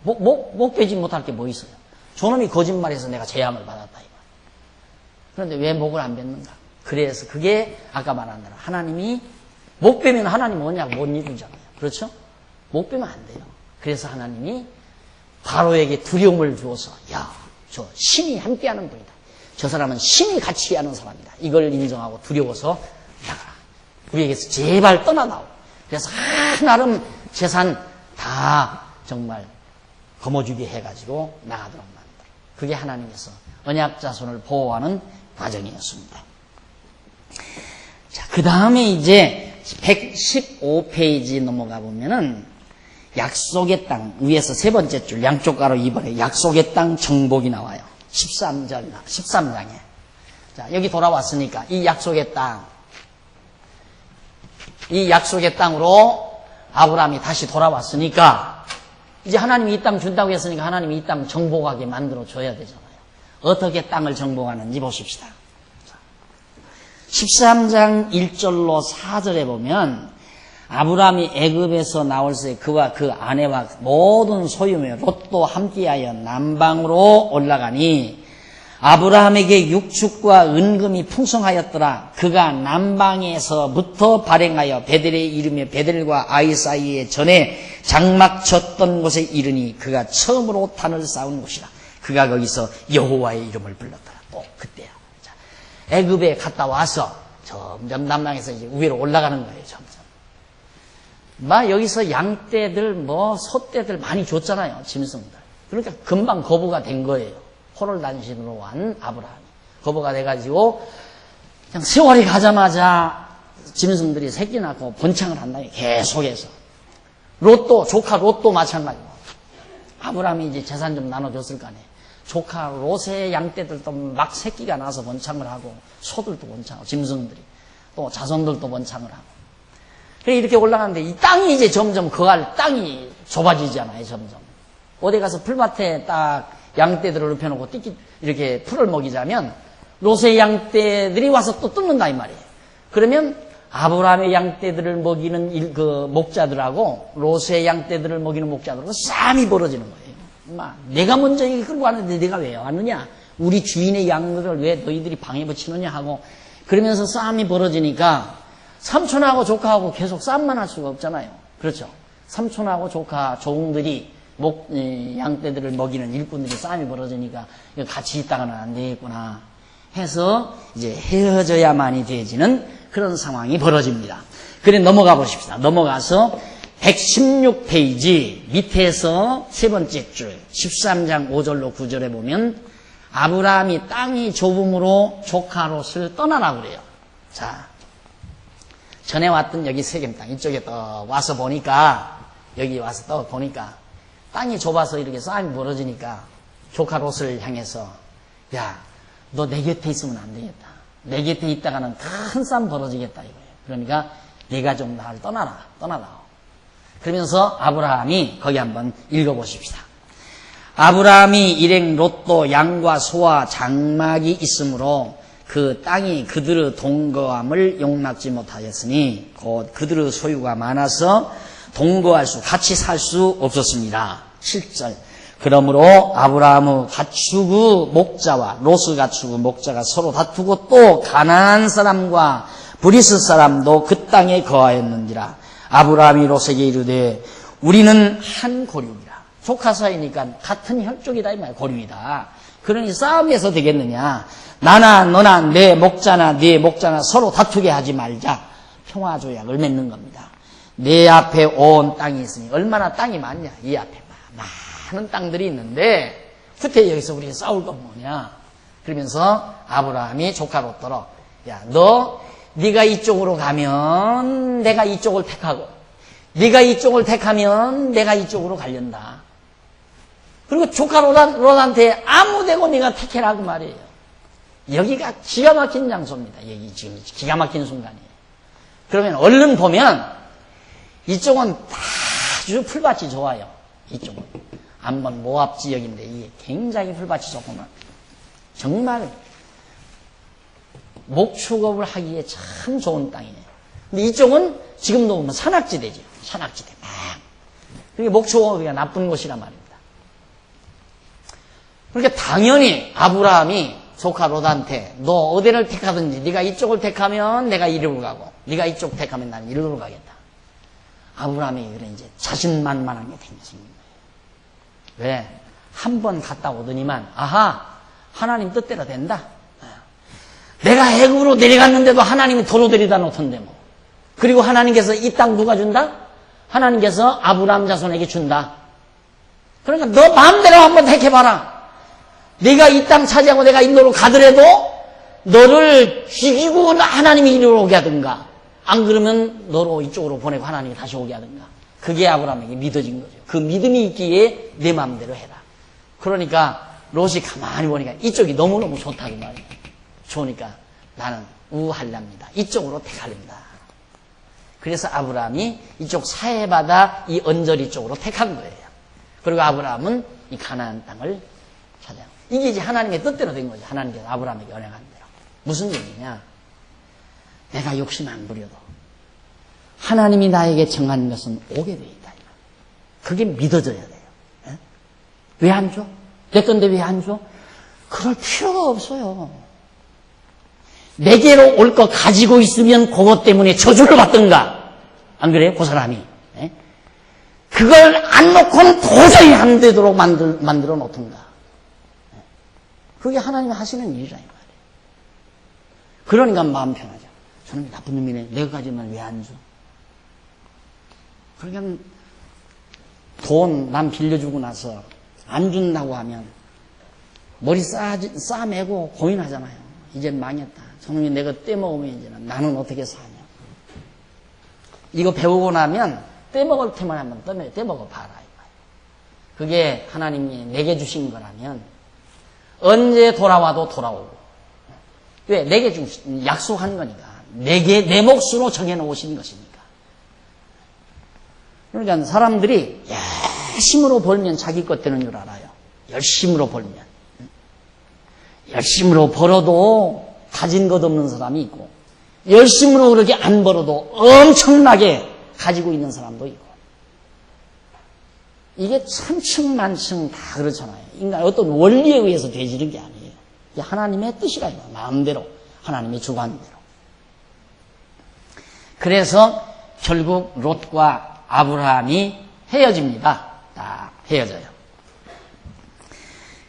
목 베지 못할 게 뭐 있어요. 저놈이 거짓말해서 내가 재앙을 받았다. 이거. 그런데 왜 목을 안 뱉는가? 그래서 그게 아까 말한 대로 하나님이 목 베면 하나님 언약 못 이루잖아요. 그렇죠? 목 베면 안 돼요. 그래서 하나님이 바로에게 두려움을 주어서 저 신이 함께하는 분이다. 저 사람은 신이 같이 하는 사람이다. 이걸 인정하고 두려워서 나가라. 우리에게서 제발 떠나다오. 그래서 나름 재산 다 정말 거머쥐게 해가지고 나가도록 만들어. 그게 하나님께서 언약자손을 보호하는 과정이었습니다. 자, 그 다음에 이제 115페이지 넘어가 보면은 약속의 땅 위에서 세 번째 줄 양쪽 가로 2번에 약속의 땅 정복이 나와요. 13장에. 자, 여기 돌아왔으니까 이 약속의 땅으로 아브라함이 다시 돌아왔으니까 이제 하나님이 이 땅 준다고 했으니까 하나님이 이 땅 정복하게 만들어 줘야 되잖아요. 어떻게 땅을 정복하는지 보십시다. 13장 1절로 4절에 보면 아브라함이 애굽에서 나올 새 그와 그 아내와 모든 소유며 롯도 함께하여 남방으로 올라가니 아브라함에게 육축과 은금이 풍성하였더라. 그가 남방에서부터 발행하여 베델에 이르며 베델과 아이 사이에 전에 장막 쳤던 곳에 이르니 그가 처음으로 단을 쌓은 곳이라. 그가 거기서 여호와의 이름을 불렀더라. 또 그때야. 자, 애굽에 갔다 와서 점점 남방에서 이제 위로 올라가는 거예요. 점점. 여기서 양떼들 소떼들 많이 줬잖아요. 짐승들. 그러니까 금방 거부가 된 거예요. 호롤단신으로 온 아브라함이 거부가 돼가지고 그냥 세월이 가자마자 짐승들이 새끼 낳고 번창을 한다. 계속해서 조카 롯도 마찬가지고 아브라함이 이제 재산 좀 나눠줬을 거 아니에요. 조카 롯의 양떼들도 막 새끼가 나서 번창을 하고 소들도 번창하고 짐승들이 또 자손들도 번창을 하고 이렇게 올라가는데 이 땅이 이제 점점 거할 땅이 좁아지잖아요. 점점 어디 가서 풀밭에 딱 양떼들을 눕혀놓고 이렇게 풀을 먹이자면 롯의 양떼들이 와서 또 뜯는다 이 말이에요. 그러면 아브라함의 양떼들을 먹이는 그 목자들하고 롯의 양떼들을 먹이는 목자들하고 싸움이 벌어지는 거예요. 내가 먼저 이걸 끌고 왔는데 내가 왜 왔느냐? 우리 주인의 양들을 왜 너희들이 방해 붙이느냐 하고 그러면서 싸움이 벌어지니까 삼촌하고 조카하고 계속 싸움만 할 수가 없잖아요. 그렇죠? 삼촌하고 조카 종들이 양떼들을 먹이는 일꾼들이 싸움이 벌어지니까 같이 있다가는 안 되겠구나 해서 이제 헤어져야만이 되어지는 그런 상황이 벌어집니다. 그래 넘어가 보십시다. 넘어가서 116페이지 밑에서 세 번째 줄 13장 5절로 9절에 보면 아브라함이 땅이 좁음으로 조카 롯을 떠나라 그래요. 자, 전에 왔던 여기 세겜 땅 이쪽에 또 와서 보니까 여기 와서 또 보니까 땅이 좁아서 이렇게 싸움이 벌어지니까 조카 롯을 향해서 야, 너 내 곁에 있으면 안 되겠다. 내 곁에 있다가는 큰 싸움 벌어지겠다 이거예요. 그러니까 네가 좀 나를 떠나라. 그러면서 아브라함이 거기 한번 읽어보십시다. 아브라함이 일행 롯도 양과 소와 장막이 있으므로 그 땅이 그들의 동거함을 용납지 못하였으니 곧 그들의 소유가 많아서 같이 살 수 없었습니다. 7절. 그러므로 아브라함의 가축의 목자와 롯의 가축의 목자가 서로 다투고 또 가나안 사람과 브리스 사람도 그 땅에 거하였는지라. 아브라함이 롯에게 이르되 우리는 한 고륙이라. 조카 사이니까 같은 혈족이다 이 말이야. 고륙이다. 그러니 싸움에서 되겠느냐. 나나 너나 내 목자나 네 목자나 서로 다투게 하지 말자. 평화조약을 맺는 겁니다. 내 앞에 온 땅이 있으니 얼마나 땅이 많냐. 이 앞에 많은 땅들이 있는데 그때 여기서 우리가 싸울 건 뭐냐. 그러면서 아브라함이 조카 롯더러 야, 네가 이쪽으로 가면 내가 이쪽을 택하고 네가 이쪽을 택하면 내가 이쪽으로 갈련다. 그리고 조카 롯한테 아무데고 네가 택해라 그 말이에요. 여기가 기가 막힌 장소입니다. 여기 지금 기가 막힌 순간이에요. 그러면 얼른 보면 이쪽은 아주 풀밭이 좋아요. 이쪽은 한번 모압 지역인데 이게 굉장히 풀밭이 좋구만. 정말 목축업을 하기에 참 좋은 땅이에요. 근데 이쪽은 지금도 보면 산악지대죠. 산악지대 막. 그게 목축업이 나쁜 곳이란 말입니다. 그러니까 당연히 아브라함이 조카 롯한테 너 어디를 택하든지 네가 이쪽을 택하면 내가 이리로 가고 네가 이쪽 택하면 나는 이리로 가겠다. 아브라함이 그래 이제 자신만만한 게 생겼습니다. 왜? 한 번 갔다 오더니만 아하 하나님 뜻대로 된다. 내가 애굽으로 내려갔는데도 하나님이 도로 데리다 놓던데 뭐. 그리고 하나님께서 이 땅 누가 준다? 하나님께서 아브라함 자손에게 준다. 그러니까 너 마음대로 한번 택해봐라. 네가 이 땅 차지하고 내가 인도로 가더라도 너를 죽이고 하나님이 이리로 오게 하든가 안 그러면 너로 이쪽으로 보내고 하나님이 다시 오게 하든가. 그게 아브라함에게 믿어진 거죠. 그 믿음이 있기에 내 마음대로 해라. 그러니까 롯이 가만히 보니까 이쪽이 너무너무 좋다고 말이에요. 좋으니까 나는 우할랍니다. 이쪽으로 택할랍니다. 그래서 아브라함이 이쪽 사해바다 이 언저리 쪽으로 택한 거예요. 그리고 아브라함은 이 가나안 땅을 찾아요. 이게 이제 하나님의 뜻대로 된 거죠. 하나님께서 아브라함에게 언약한 대로. 무슨 얘기냐? 내가 욕심 안 부려도 하나님이 나에게 정한 것은 오게 돼 있다. 그게 믿어져야 돼요. 왜 안 줘? 내 건데 왜 안 줘? 그럴 필요가 없어요. 내게로 올 거 가지고 있으면 그것 때문에 저주를 받든가. 안 그래요? 그 사람이. 그걸 안 놓고는 도저히 안 되도록 만들어 놓든가. 그게 하나님이 하시는 일이라 이 말이에요. 그러니까 마음 편하죠. 저는 나쁜 놈이네. 내가 가지면 왜 안 줘? 그러니까 돈 남 빌려주고 나서 안 준다고 하면 머리 싸매고 고민하잖아요. 이제 망했다. 저놈이 내가 떼먹으면 이제는 나는 어떻게 사냐. 이거 배우고 나면 떼먹을 테만 한번 떼먹어 봐라. 그게 하나님이 내게 주신 거라면 언제 돌아와도 돌아오고. 왜? 내게 약속한 거니까. 내 몫으로 정해놓으신 것이니까. 그러니까 사람들이 열심으로 벌면 자기 것 되는 줄 알아요. 열심으로 벌면. 열심으로 벌어도 가진 것 없는 사람이 있고 열심으로 그렇게 안 벌어도 엄청나게 가지고 있는 사람도 있고 이게 천층만층 다 그렇잖아요. 인간 어떤 원리에 의해서 되지는 게 아니에요. 이게 하나님의 뜻이라요. 마음대로 하나님의 주관대로. 그래서 결국 롯과 아브라함이 헤어집니다. 딱 헤어져요.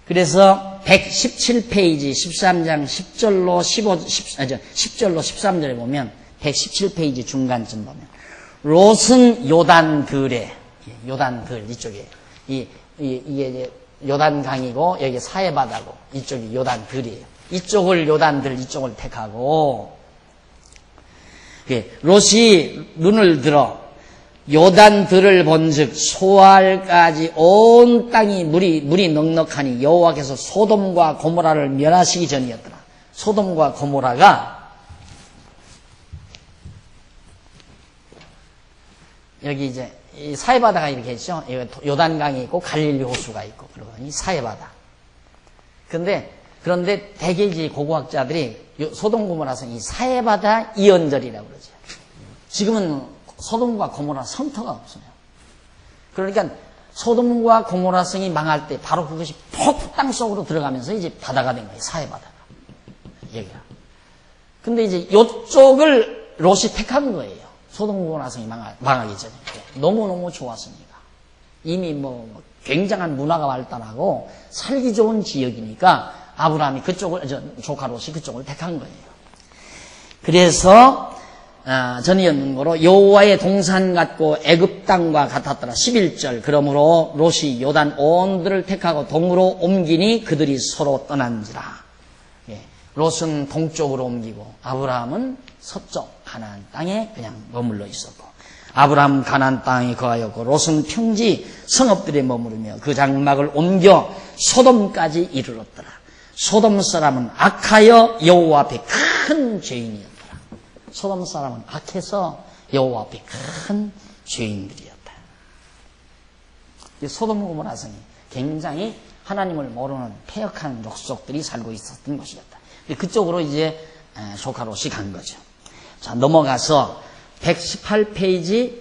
그래서 117페이지 13장 10절로 10절로 13절에 보면 117페이지 중간쯤 보면 롯은 요단들에 요단들 이쪽에 이게 이제 요단강이고 여기 사해바다고 이쪽이 요단들이에요. 이쪽을 요단들 이쪽을 택하고 롯이 눈을 들어 요단들을 본즉 소알까지 온 땅이 물이 넉넉하니 여호와께서 소돔과 고모라를 멸하시기 전이었더라. 소돔과 고모라가 여기 이제 이 사해바다가 이렇게 있죠. 요단강이 있고 갈릴리 호수가 있고 그러고 이 사해바다. 그런데 대개 이제 고고학자들이 소돔 고모라성 이 사해바다 이언절이라고 그러죠. 지금은 소돔과 고모라 성터가 없어요. 그러니까 소돔과 고모라 성이 망할 때 바로 그것이 폭 땅속으로 들어가면서 이제 바다가 된 거예요. 사해바다가. 여기가. 근데 이제 이쪽을 롯이 택한 거예요. 소돔과 고모라 성이 망하기 전에. 너무너무 좋았으니까. 이미 뭐 굉장한 문화가 발달하고 살기 좋은 지역이니까 아브라함이 조카 롯이 그쪽을 택한 거예요. 그래서 전에 연문고로 여호와의 동산 같고 애굽 땅과 같았더라. 11절. 그러므로 롯이 요단 온들을 택하고 동으로 옮기니 그들이 서로 떠난지라. 롯은 동쪽으로 옮기고 아브라함은 서쪽 가나안 땅에 그냥 머물러 있었고, 아브라함 가나안 땅에 거하였고 롯은 평지 성읍들에 머무르며 그 장막을 옮겨 소돔까지 이르렀더라. 소돔 사람은 악하여 여호와 앞에 큰 죄인이었더라. 소돔 사람은 악해서 여호와 앞에 큰 죄인들이었다. 소돔 고모라 성이 굉장히 하나님을 모르는 패역한 족속들이 살고 있었던 곳이었다. 그쪽으로 이제 조카 롯이 간 거죠. 자, 넘어가서 118페이지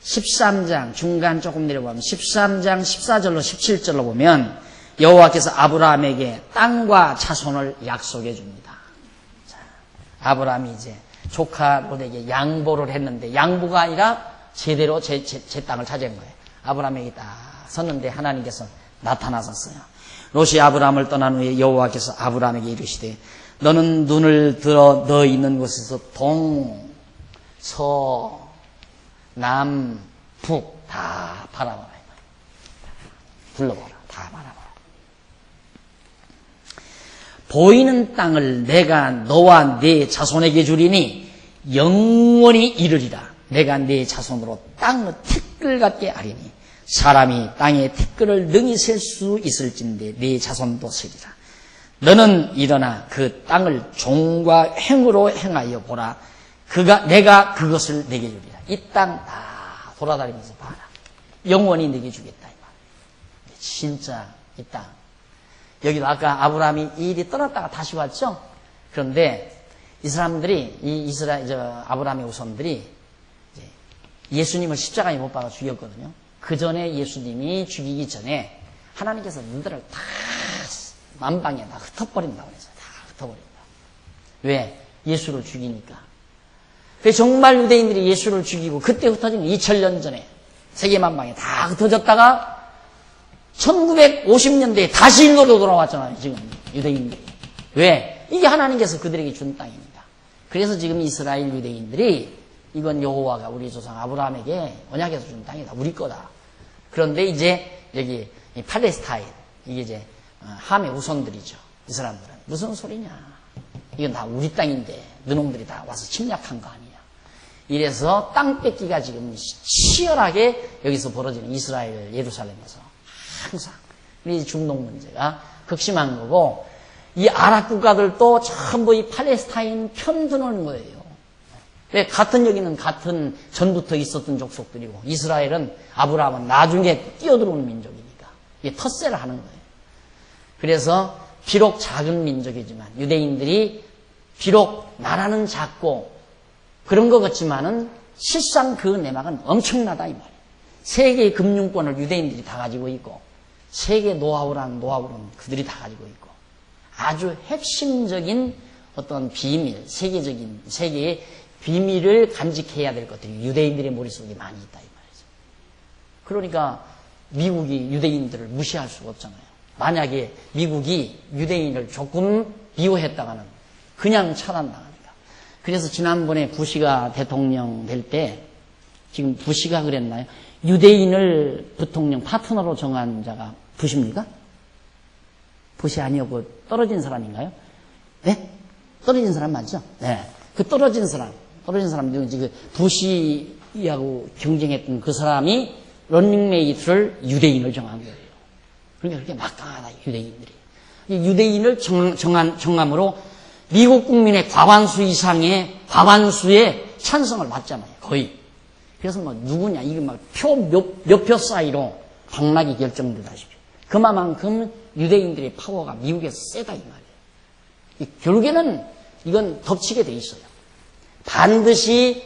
13장 중간 조금 내려보면 13장 14절로 17절로 보면 여호와께서 아브라함에게 땅과 자손을 약속해 줍니다. 자, 아브라함이 이제 조카 롯에게 양보를 했는데, 양보가 아니라 제대로 제 땅을 차지한 거예요. 아브라함에게 딱 섰는데 하나님께서 나타나셨어요. 롯이 아브라함을 떠난 후에 여호와께서 아브라함에게 이르시되 너는 눈을 들어 너 있는 곳에서 동, 서, 남, 북 다 바라봐라. 둘러봐라. 다 바라봐라. 보이는 땅을 내가 너와 네 자손에게 주리니 영원히 이르리라. 내가 네 자손으로 땅의 티끌 같게 하리니 사람이 땅의 티끌을 능히 셀 수 있을진데 네 자손도 세리라. 너는 일어나 그 땅을 종과 행으로 행하여 보라. 내가 그것을 내게 주리라. 이 땅 다 돌아다니면서 봐라. 영원히 내게 주겠다. 이 말. 진짜 이 땅. 여기도 아까 아브라함이 이 일이 떠났다가 다시 왔죠. 그런데 이 사람들이 아브라함의 후손들이 예수님을 십자가에 못 박아 죽였거든요. 그 전에 예수님이 죽이기 전에 하나님께서 너희들을 다 만방에 다 흩어버린다고 그랬어요. 다 흩어버린다. 왜? 예수를 죽이니까. 그래서 정말 유대인들이 예수를 죽이고 그때 흩어지면 2000년 전에 세계 만방에 다 흩어졌다가 1950년대에 다시 일로로 돌아왔잖아요. 지금 유대인들이. 왜? 이게 하나님께서 그들에게 준 땅입니다. 그래서 지금 이스라엘 유대인들이 이건 여호와가 우리 조상 아브라함에게 언약에서 준 땅이다. 우리 거다. 그런데 이제 여기 팔레스타인, 이게 이제 함의 후손들이죠. 이 사람들은. 무슨 소리냐. 이건 다 우리 땅인데 너놈들이 다 와서 침략한 거 아니야. 이래서 땅 뺏기가 지금 치열하게 여기서 벌어지는 이스라엘 예루살렘에서 항상 이 중동 문제가 극심한 거고, 이 아랍 국가들도 전부 이 팔레스타인 편 드는 거예요. 왜? 같은 여기는 같은 전부터 있었던 족속들이고 이스라엘은 아브라함은 나중에 뛰어들어오는 민족이니까 이게 텃세를 하는 거예요. 그래서 비록 작은 민족이지만 유대인들이 비록 나라는 작고 그런 것 같지만은 실상 그 내막은 엄청나다 이 말이에요. 세계의 금융권을 유대인들이 다 가지고 있고 세계 노하우는 그들이 다 가지고 있고 아주 핵심적인 어떤 비밀, 세계의 비밀을 간직해야 될 것들이 유대인들의 머릿속에 많이 있다 이 말이죠. 그러니까 미국이 유대인들을 무시할 수가 없잖아요. 만약에 미국이 유대인을 조금 미워했다가는 그냥 차단당합니다. 그래서 지난번에 부시가 대통령 될 때, 지금 부시가 그랬나요? 유대인을 부통령 파트너로 정한 자가 부시입니까? 부시 아니었고 떨어진 사람인가요? 네? 떨어진 사람 맞죠? 네. 그 떨어진 사람 지금 부시하고 경쟁했던 그 사람이 런닝메이트를 유대인을 정한 거예요. 그러니까 그렇게 막강하다 유대인들이. 유대인을 정함으로 미국 국민의 과반수 이상의 과반수의 찬성을 받잖아요. 거의. 그래서 뭐 누구냐 이게 막 몇 표 사이로 당락이 결정되다시피 그만큼 유대인들의 파워가 미국에서 세다 이 말이에요. 결국에는 이건 덮치게 돼 있어요. 반드시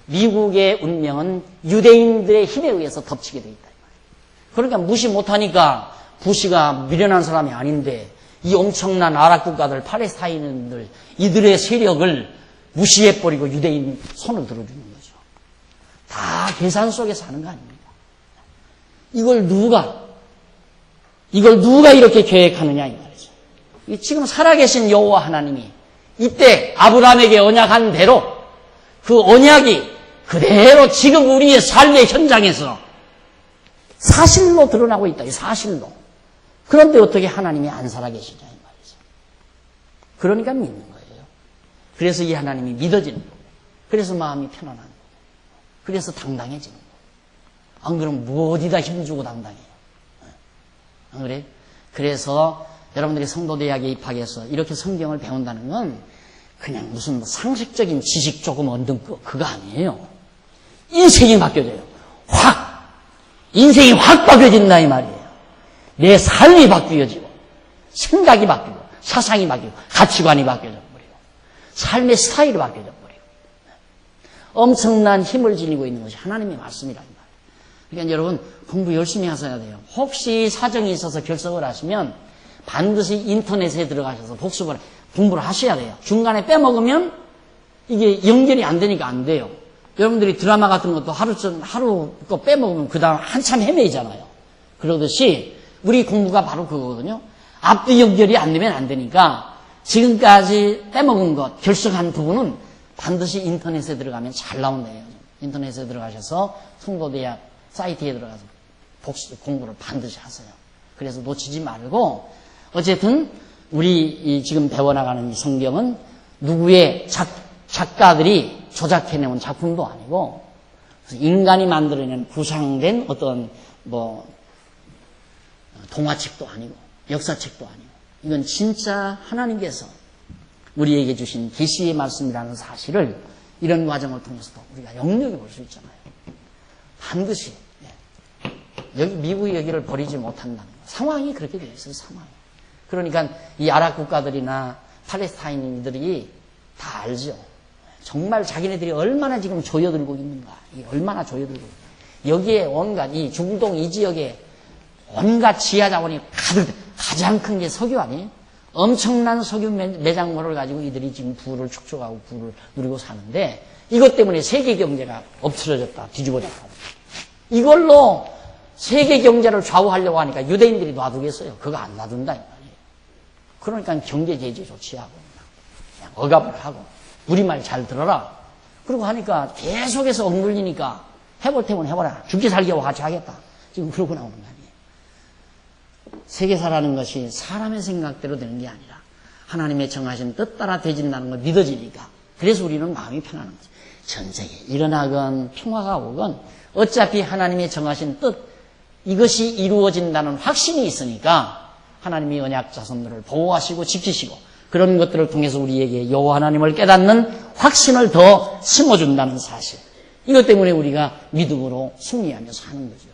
미국의 운명은 유대인들의 힘에 의해서 덮치게 돼 있다 이 말이에요. 그러니까 무시 못하니까 부시가 미련한 사람이 아닌데 이 엄청난 아랍 국가들 팔레스타인들 이들의 세력을 무시해버리고 유대인 손을 들어주는 거죠. 다 계산 속에서 하는 거 아닙니까? 이걸 누가 이렇게 계획하느냐 이 말이죠. 지금 살아계신 여호와 하나님이 이때 아브라함에게 언약한 대로 그 언약이 그대로 지금 우리의 삶의 현장에서 사실로 드러나고 있다. 이 사실로. 그런데 어떻게 하나님이 안 살아계시냐 이 말이죠. 그러니까 믿는 거예요. 그래서 이 하나님이 믿어지는 거예요. 그래서 마음이 편안한 거예요. 그래서 당당해지는 거예요. 안 그러면 뭐 어디다 힘주고 당당해요. 안 그래요? 그래서 여러분들이 성도대학에 입학해서 이렇게 성경을 배운다는 건 그냥 무슨 상식적인 지식 조금 얻는 그거 아니에요. 인생이 바뀌어져요. 인생이 확 바뀌어진다 이 말이에요. 내 삶이 바뀌어지고 생각이 바뀌고 사상이 바뀌고 가치관이 바뀌어져 버리고 삶의 스타일이 바뀌어져 버리고 엄청난 힘을 지니고 있는 것이 하나님의 말씀이라 이 말이에요. 그러니까 여러분 공부 열심히 하셔야 돼요. 혹시 사정이 있어서 결석을 하시면 반드시 인터넷에 들어가셔서 공부를 하셔야 돼요. 중간에 빼먹으면 이게 연결이 안 되니까 안 돼요. 여러분들이 드라마 같은 것도 하루 거 빼먹으면 그 다음 한참 헤매이잖아요. 그러듯이 우리 공부가 바로 그거거든요. 앞뒤 연결이 안 되면 안 되니까 지금까지 빼먹은 것, 결석한 부분은 반드시 인터넷에 들어가면 잘 나온대요. 인터넷에 들어가셔서 성도대학 사이트에 들어가서 공부를 반드시 하세요. 그래서 놓치지 말고 어쨌든 우리 지금 배워나가는 이 성경은 누구의 작가들이 조작해내온 작품도 아니고 인간이 만들어낸 구상된 어떤 동화책도 아니고 역사책도 아니고 이건 진짜 하나님께서 우리에게 주신 계시의 말씀이라는 사실을 이런 과정을 통해서도 우리가 영역해 볼 수 있잖아요. 반드시 여기 미국이 여기를 버리지 못한다는 거. 상황이 그렇게 되어 있어요. 상황이. 그러니까 이 아랍 국가들이나 팔레스타인인들이 다 알죠. 정말 자기네들이 얼마나 지금 조여들고 있는가. 얼마나 조여들고 여기에 온갖 이 중동 이 지역에 온갖 지하 자원이 가장 큰 게 석유 아니에요? 엄청난 석유 매장물을 가지고 이들이 지금 부를 축적하고 부를 누리고 사는데 이것 때문에 세계 경제가 엎트러졌다 뒤집어졌다. 이걸로 세계 경제를 좌우하려고 하니까 유대인들이 놔두겠어요. 그거 안 놔둔다 이 말이에요. 그러니까 경제 제재 조치하고 그냥 억압을 하고 우리 말 잘 들어라. 그러고 하니까 계속해서 억눌리니까 해볼 테면 해보라. 죽기 살기와 같이 하겠다. 지금 그러고 나오는 거 아니에요. 세계사라는 것이 사람의 생각대로 되는 게 아니라 하나님의 정하신 뜻 따라 되진다는 걸 믿어지니까 그래서 우리는 마음이 편안한 거죠. 전쟁이 일어나건 평화가 오건 어차피 하나님의 정하신 뜻 이것이 이루어진다는 확신이 있으니까 하나님이 언약 자손들을 보호하시고 지키시고 그런 것들을 통해서 우리에게 여호와 하나님을 깨닫는 확신을 더 심어준다는 사실. 이것 때문에 우리가 믿음으로 승리하며 사는 거죠.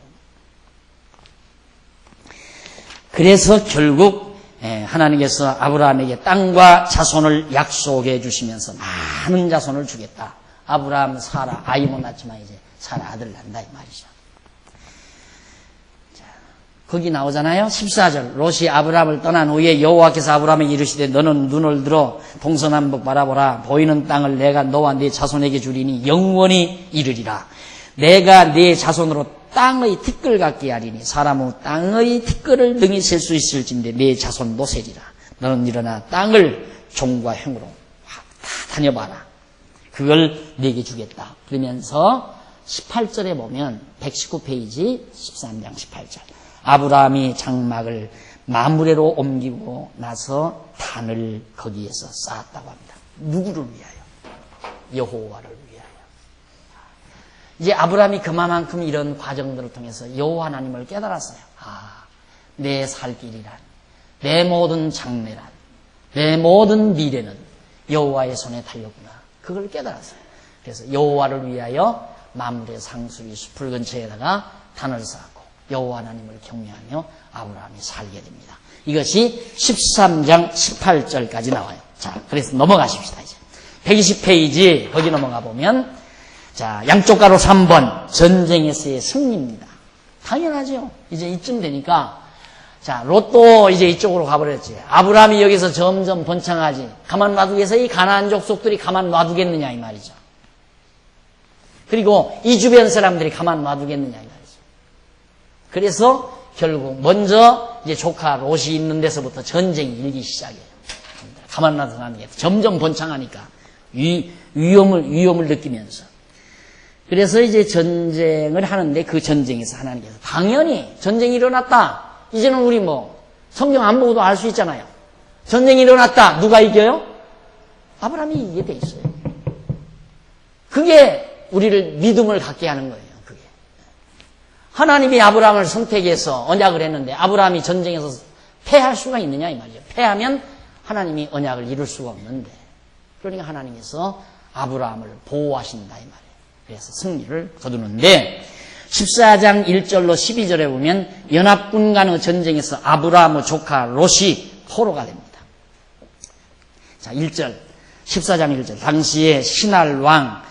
그래서 결국 하나님께서 아브라함에게 땅과 자손을 약속해 주시면서 많은 자손을 주겠다. 아브라함, 사라, 아이 못 낳지만 이제 사라 아들 난다 이 말이죠. 거기 나오잖아요. 14절. 롯이 아브라함을 떠난 후에 여호와께서 아브라함에게 이르시되 너는 눈을 들어 동서남북 바라보라. 보이는 땅을 내가 너와 네 자손에게 주리니 영원히 이르리라. 내가 네 자손으로 땅의 티끌 같게 하리니 사람 후 땅의 티끌을 능히 셀 수 있을진데 네 자손도 세리라. 너는 일어나 땅을 종과 형으로 다 다녀봐라. 그걸 네게 주겠다. 그러면서 18절에 보면 119페이지 13장 18절. 아브라함이 장막을 마므레로 옮기고 나서 단을 거기에서 쌓았다고 합니다. 누구를 위하여? 여호와를 위하여. 이제 아브라함이 그만큼 이런 과정들을 통해서 여호와 하나님을 깨달았어요. 내 살 길이란, 내 모든 장래란, 내 모든 미래는 여호와의 손에 달렸구나. 그걸 깨달았어요. 그래서 여호와를 위하여 마므레 상수리 숲을 근처에다가 단을 쌓았고 여호와 하나님을 경외하며 아브라함이 살게 됩니다. 이것이 13장 18절까지 나와요. 자, 그래서 넘어가십시다. 이제 120페이지 거기 넘어가 보면 자, 양쪽 가로 3번 전쟁에서의 승리입니다. 당연하죠. 이제 이쯤 되니까 자, 롯도 이제 이쪽으로 가버렸지. 아브라함이 여기서 점점 번창하지. 가만 놔두겠어? 이 가나안 족속들이 가만 놔두겠느냐 이 말이죠. 그리고 이 주변 사람들이 가만 놔두겠느냐 이 말이죠. 그래서 결국 먼저 이제 조카 롯이 있는 데서부터 전쟁이 일기 시작해요. 가만 놔둬 하는 게 점점 번창하니까 위험을 느끼면서. 그래서 이제 전쟁을 하는데 그 전쟁에서 하나님께서 당연히 전쟁이 일어났다. 이제는 우리 성경 안 보고도 알 수 있잖아요. 전쟁이 일어났다. 누가 이겨요? 아브라함이 이기게 돼 있어요. 그게 우리를 믿음을 갖게 하는 거예요. 그게. 하나님이 아브라함을 선택해서 언약을 했는데 아브라함이 전쟁에서 패할 수가 있느냐 이 말이죠. 패하면 하나님이 언약을 이룰 수가 없는데, 그러니까 하나님께서 아브라함을 보호하신다 이 말이에요. 그래서 승리를 거두는데 14장 1절로 12절에 보면 연합군 간의 전쟁에서 아브라함의 조카 롯이 포로가 됩니다. 자, 1절 14장 1절 당시에 시날 왕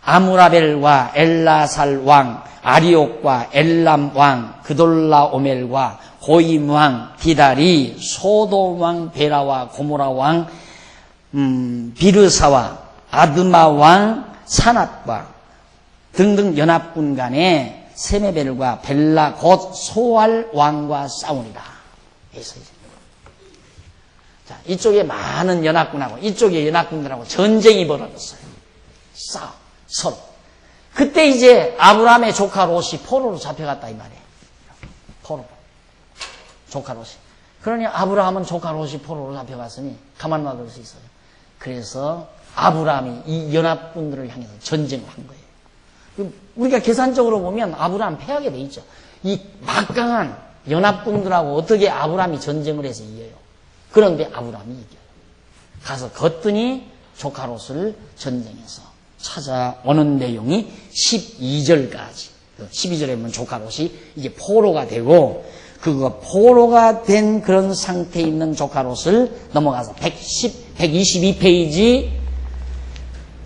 아무라벨과 엘라살 왕 아리옥과 엘람 왕 그돌라오멜과 고임 왕 디달이 소돔 왕 베라와 고모라 왕 비르사와 아드마 왕 사낫과 등등 연합군 간에 세메벨과 벨라 곧 소알 왕과 싸우니라. 그래서 자, 이쪽에 많은 연합군하고 이쪽에 연합군들하고 전쟁이 벌어졌어요. 서로. 그때 이제 아브라함의 조카 롯이 포로로 잡혀갔다 이 말이에요. 포로로. 조카 롯이. 그러니 아브라함은 조카 롯이 포로로 잡혀갔으니 가만 놔둘 수 있어요. 그래서 아브라함이 이 연합군들을 향해서 전쟁을 한 거예요. 우리가 계산적으로 보면 아브라함 패하게 돼 있죠. 이 막강한 연합군들하고 어떻게 아브라함이 전쟁을 해서 이겨요. 그런데 아브라함이 이겨요. 가서 걷더니 조카 롯을 전쟁에서 찾아오는 내용이 12절까지. 12절에 보면 조카 롯이 이제 포로가 되고, 그거 포로가 된 그런 상태에 있는 조카 롯을 넘어가서 122페이지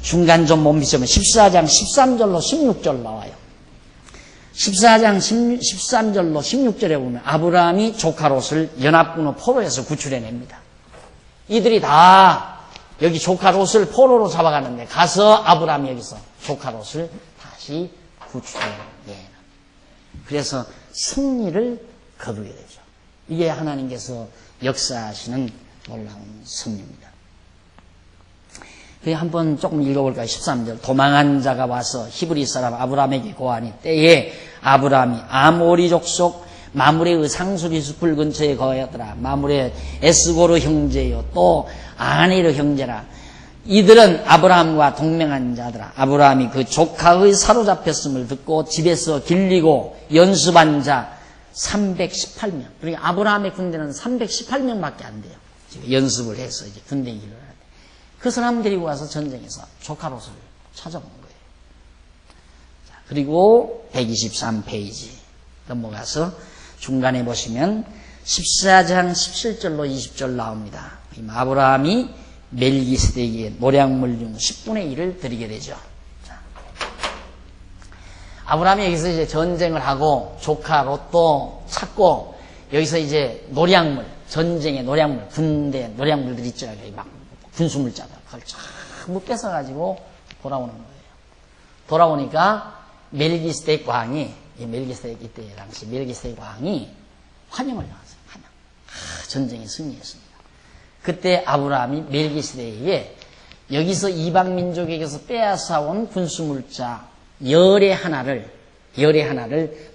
중간 좀 못 미치면 14장 13절로 16절 나와요. 14장 13절로 16절에 보면 아브라함이 조카 롯을 연합군의 포로에서 구출해냅니다. 이들이 다 여기 조카 롯을 포로로 잡아가는데 가서 아브라함이 여기서 조카 롯을 다시 구출해내요. 그래서 승리를 거두게 되죠. 이게 하나님께서 역사하시는 놀라운 승리입니다. 한번 조금 읽어볼까요? 13절. 도망한 자가 와서 히브리 사람 아브라함에게 고하니 때에 아브라함이 아모리 족속 마므레의 상수리 숲을 근처에 거하였더라. 마므레 에스고르 형제요 또 아네르 형제라. 이들은 아브라함과 동맹한 자더라. 아브라함이 그 조카의 사로잡혔음을 듣고 집에서 길리고 연습한 자 318명. 그러니까 아브라함의 군대는 318명밖에 안 돼요. 지금 연습을 해서 이제 군대 일을 하는데 그 사람 데리고 와서 전쟁에서 조카 롯을 찾아온 거예요. 자, 그리고 123페이지 넘어가서 중간에 보시면 14장 17절로 20절 나옵니다. 아브라함이 멜기세덱에게 노량물 중 10분의 1을 드리게 되죠. 자, 아브라함이 여기서 이제 전쟁을 하고 조카 롯도 찾고 여기서 이제 노량물, 전쟁의 노량물, 군대 노량물들 있죠. 막 군수물자다. 그걸 전부 뺏어가지고 돌아오는 거예요. 돌아오니까 멜기세덱 왕이, 멜기세덱 이때 당시 멜기세덱 왕이 환영을 나왔어요. 환영. 전쟁에 승리했습니다. 그때 아브라함이 멜기세덱에게 여기서 이방 민족에게서 빼앗아온 군수물자 열의 하나를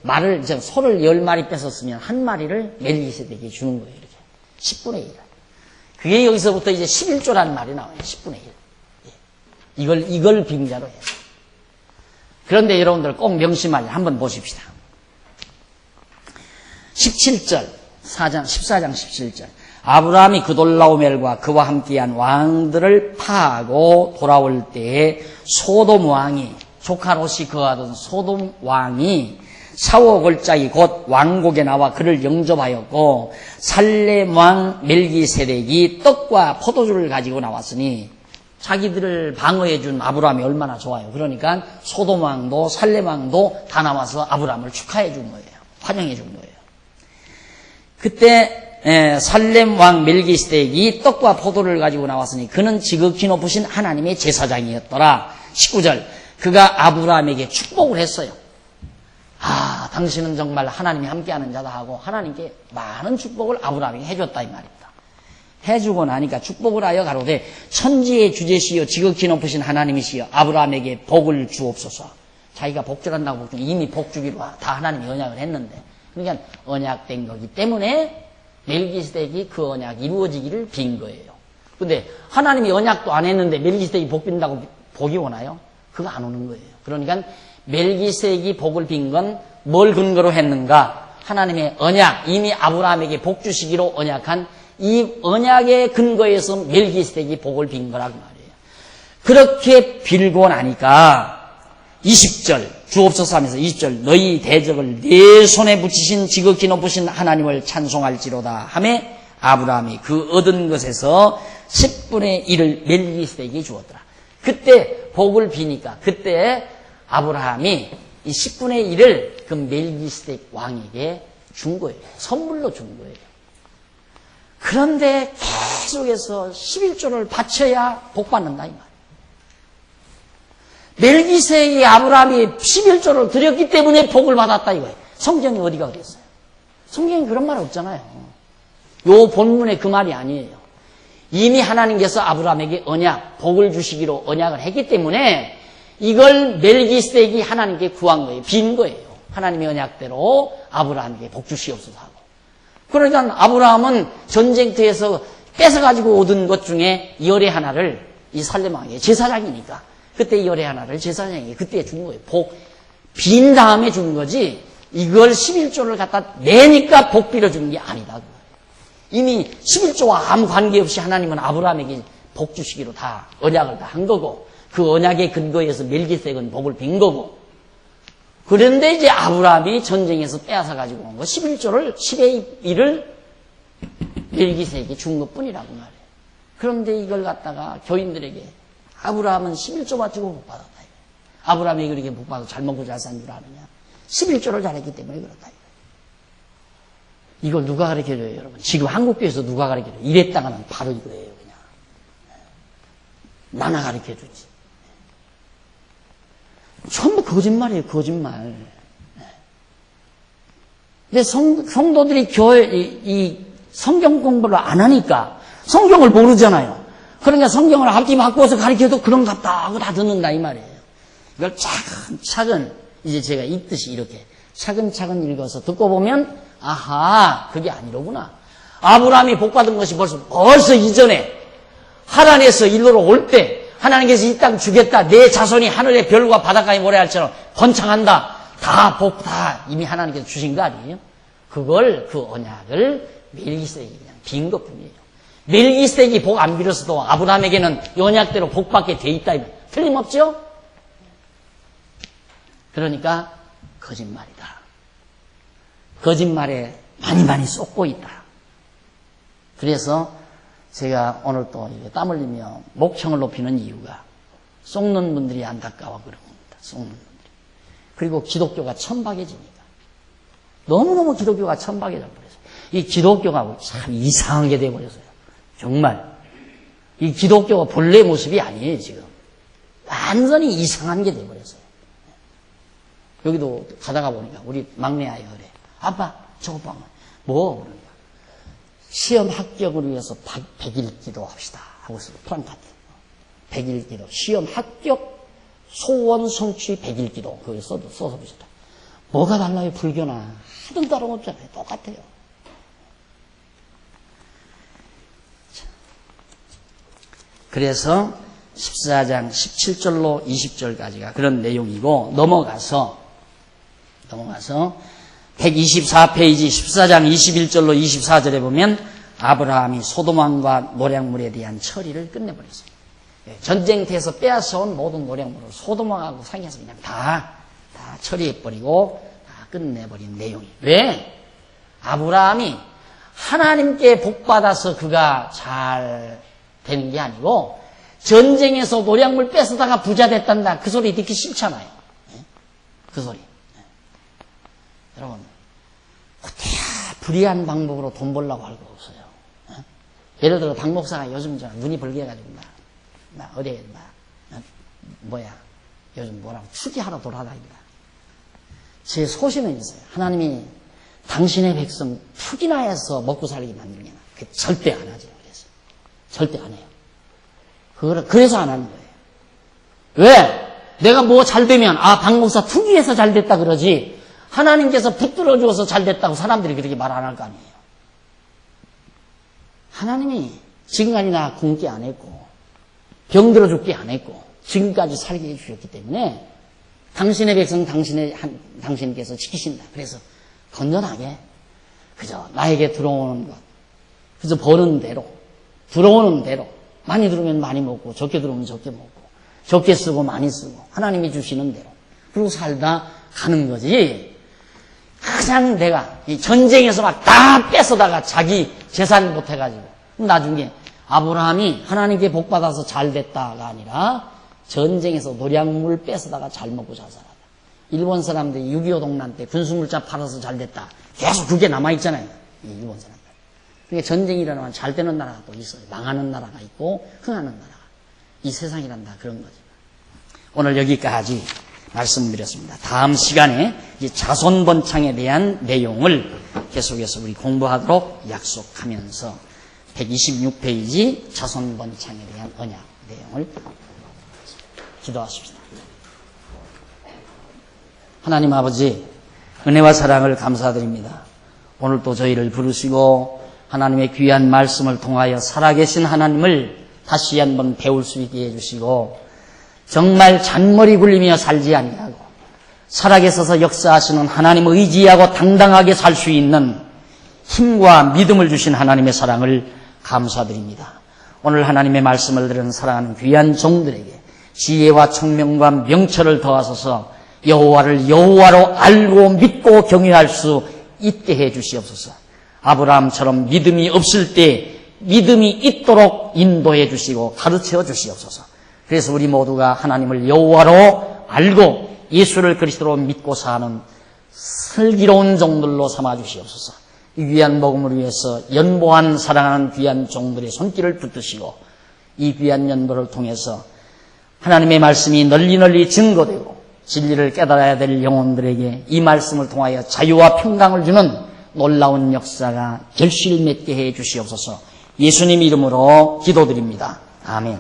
말을 소를 10마리 뺏었으면 한 마리를 멜기세덱에게 주는 거예요. 이렇게 10분의 1. 그게 여기서부터 이제 11조라는 말이 나와요. 10분의 1. 이걸 빙자로 해서. 그런데 여러분들 꼭 명심하려 한번 보십시다. 17절, 14장 17절. 아브라함이 그돌라오멜과 그와 함께한 왕들을 파하고 돌아올 때에 소돔 왕이, 조카 롯이 거하던 소돔 왕이 사오 골짜기 곧 왕국에 나와 그를 영접하였고 살렘 왕 멜기세덱이 떡과 포도주를 가지고 나왔으니 자기들을 방어해 준 아브라함이 얼마나 좋아요. 그러니까 소돔 왕도 살렘 왕도 다 나와서 아브라함을 축하해 준 거예요. 환영해 준 거예요. 그때 살렘 왕 멜기세덱이 떡과 포도를 가지고 나왔으니 그는 지극히 높으신 하나님의 제사장이었더라. 19절. 그가 아브라함에게 축복을 했어요. 당신은 정말 하나님이 함께하는 자다 하고 하나님께 많은 축복을 아브라함이 해줬다 이 말입니다. 해주고 나니까 축복을 하여 가로되 천지의 주제시여 지극히 높으신 하나님이시여 아브라함에게 복을 주옵소서. 자기가 복주란다고 이미 복주기로 다 하나님이 언약을 했는데, 그러니까 언약된 거기 때문에 멜기세덱이 그 언약이 이루어지기를 빈 거예요. 근데 하나님이 언약도 안 했는데 멜기세덱이 복 빈다고 복이 오나요? 그거 안 오는 거예요. 그러니까 멜기세덱이 복을 빈 건 뭘 근거로 했는가? 하나님의 언약, 이미 아브라함에게 복 주시기로 언약한 이 언약의 근거에서 멜기세덱이 복을 빈 거라고 말이에요. 그렇게 빌고 나니까 20절 주옵소서 하면서 20절 너희 대적을 네 손에 붙이신 지극히 높으신 하나님을 찬송할지로다 하매 아브라함이 그 얻은 것에서 10분의 1을 멜기세덱이 주었더라. 그때 복을 비니까 그때 아브라함이 이 10분의 1을 그 멜기세덱 왕에게 준 거예요. 선물로 준 거예요. 그런데 계속해서 11조를 바쳐야 복 받는다 이 말이에요. 멜기세덱이 아브라함이 11조를 드렸기 때문에 복을 받았다 이거예요. 성경이 어디가 그랬어요? 성경에 그런 말 없잖아요. 요 본문에 그 말이 아니에요. 이미 하나님께서 아브라함에게 언약, 복을 주시기로 언약을 했기 때문에 이걸 멜기세덱이 하나님께 구한 거예요. 빈 거예요. 하나님의 언약대로 아브라함에게 복 주시옵소서 하고. 그러니까 아브라함은 전쟁터에서 뺏어가지고 얻은 것 중에 열의 하나를 이 살렘왕에게 제사장이니까 그때 열의 하나를 제사장에게 그때 준 거예요. 복 빈 다음에 준 거지 이걸 11조를 갖다 내니까 복 빌어준 게 아니다. 이미 11조와 아무 관계없이 하나님은 아브라함에게 복 주시기로 다 언약을 다 한 거고 그 언약의 근거에서 멜기세덱은 복을 빈 거고, 그런데 이제 아브라함이 전쟁에서 빼앗아 가지고 온 거 11조를 10의 1을 멜기세덱이 준 것뿐이라고 말해요. 그런데 이걸 갖다가 교인들에게 아브라함은 11조 가지고 복 받았다. 아브라함이 그렇게 복 받아서 잘 먹고 잘 산 줄 아느냐? 11조를 잘했기 때문에 그렇다. 이걸 누가 가르쳐줘요, 여러분? 지금 한국교회에서 누가 가르쳐줘요? 이랬다가는 바로 이거예요, 그냥. 나나 가르쳐주지. 전부 거짓말이에요, 거짓말. 근데 성도들이 이 성경 공부를 안 하니까 성경을 모르잖아요. 그러니까 성경을 앞뒤 바꿔서 가르쳐도 그런갑다 하고 다 듣는다 이 말이에요. 이걸 차근차근 이제 제가 읽듯이 이렇게 차근차근 읽어서 듣고 보면 아하, 그게 아니로구나. 아브라함이 복받은 것이 벌써 이전에 하란에서 일로로 올 때 하나님께서 이 땅 주겠다. 내 자손이 하늘의 별과 바닷가의 모래알처럼 번창한다. 다 이미 하나님께서 주신 거 아니에요? 그걸, 그 언약을 멜기세덱이 그냥 빈 것 뿐이에요. 멜기세덱이 복 안 빌었어도 아브라함에게는 언약대로 복받게 돼 있다. 틀림없죠? 그러니까 거짓말이다. 거짓말에 많이 쏟고 있다. 그래서 제가 오늘 또 땀 흘리며 목청을 높이는 이유가 쏟는 분들이 안타까워 그런 겁니다. 쏟는 분들이. 그리고 기독교가 천박해지니까. 너무너무 기독교가 천박해져 버렸어요. 이 기독교가 참 이상하게 돼버렸어요. 정말. 이 기독교가 본래 모습이 아니에요, 지금. 완전히 이상한 게 돼버렸어요. 여기도 가다가 보니까 우리 막내 아이가 그래. 아빠, 저거 봐. 뭐? 그러니까. 시험 합격을 위해서 100일 기도합시다. 하고서 프랑카드. 100일 기도. 시험 합격 소원 성취 100일 기도. 거기 써서 보시다. 뭐가 달라요, 불교나? 하등 다름없잖아요. 똑같아요. 자. 그래서 14장 17절로 20절까지가 그런 내용이고, 넘어가서 124페이지 14장 21절로 24절에 보면 아브라함이 소돔왕과 노략물에 대한 처리를 끝내버렸어요. 전쟁터에서 빼앗아온 모든 노략물을 소돔왕하고 상의해서 그냥 다 처리해버리고 다 끝내버린 내용이. 왜? 아브라함이 하나님께 복받아서 그가 잘 되는 게 아니고 전쟁에서 노략물 뺏어다가 부자 됐단다. 그 소리 듣기 싫잖아요. 그 소리. 여러분, 어떻게 불의한 방법으로 돈 벌려고 할 거 없어요. 예를 들어 박 목사가 요즘 눈이 벌게해가지고 요즘 뭐라고 투기하러 돌아다닙니다. 제 소신은 있어요. 하나님이 당신의 백성 푸기나 해서 먹고 살게 만들면 절대 안 하죠. 그래서 절대 안 해요. 그래서 안 하는 거예요. 왜? 내가 뭐 잘 되면 박 목사 투기해서 잘 됐다 그러지 하나님께서 붙들어 주어서 잘 됐다고 사람들이 그렇게 말 안 할 거 아니에요. 하나님이 지금까지 나 굶게 안 했고 병들어 죽게 안 했고 지금까지 살게 해주셨기 때문에 당신의 백성 당신께서 지키신다. 그래서 건전하게 그저 나에게 들어오는 것 그저 버는 대로 들어오는 대로 많이 들어오면 많이 먹고 적게 들어오면 적게 먹고 적게 쓰고 많이 쓰고 하나님이 주시는 대로 그러고 살다 가는 거지. 가장 내가 이 전쟁에서 막 다 뺏어다가 자기 재산 못해가지고 나중에 아브라함이 하나님께 복받아서 잘 됐다가 아니라 전쟁에서 노량물 뺏어다가 잘 먹고 잘 살았다. 일본 사람들이 6.25 동란 때 군수물자 팔아서 잘 됐다. 계속 그게 남아있잖아요. 일본 사람들. 그러니까 전쟁이 일어나면 잘 되는 나라가 또 있어요. 망하는 나라가 있고 흥하는 나라가. 이 세상이란 다 그런 거죠. 오늘 여기까지 말씀드렸습니다. 다음 시간에 이 자손번창에 대한 내용을 계속해서 우리 공부하도록 약속하면서 126페이지 자손번창에 대한 언약 내용을 기도하십시다. 하나님 아버지 은혜와 사랑을 감사드립니다. 오늘 또 저희를 부르시고 하나님의 귀한 말씀을 통하여 살아계신 하나님을 다시 한번 배울 수 있게 해주시고 정말 잔머리 굴리며 살지 아니하고 살아계셔서 역사하시는 하나님을 의지하고 당당하게 살 수 있는 힘과 믿음을 주신 하나님의 사랑을 감사드립니다. 오늘 하나님의 말씀을 들은 사랑하는 귀한 종들에게 지혜와 총명과 명철을 더하소서 여호와를 여호와로 알고 믿고 경외할 수 있게 해 주시옵소서. 아브라함처럼 믿음이 없을 때 믿음이 있도록 인도해 주시고 가르쳐 주시옵소서. 그래서 우리 모두가 하나님을 여호와로 알고 예수를 그리스도로 믿고 사는 슬기로운 종들로 삼아 주시옵소서. 이 귀한 복음을 위해서 연보한 사랑하는 귀한 종들의 손길을 붙드시고 이 귀한 연보를 통해서 하나님의 말씀이 널리 증거되고 진리를 깨달아야 될 영혼들에게 이 말씀을 통하여 자유와 평강을 주는 놀라운 역사가 결실 맺게 해 주시옵소서. 예수님 이름으로 기도드립니다. 아멘.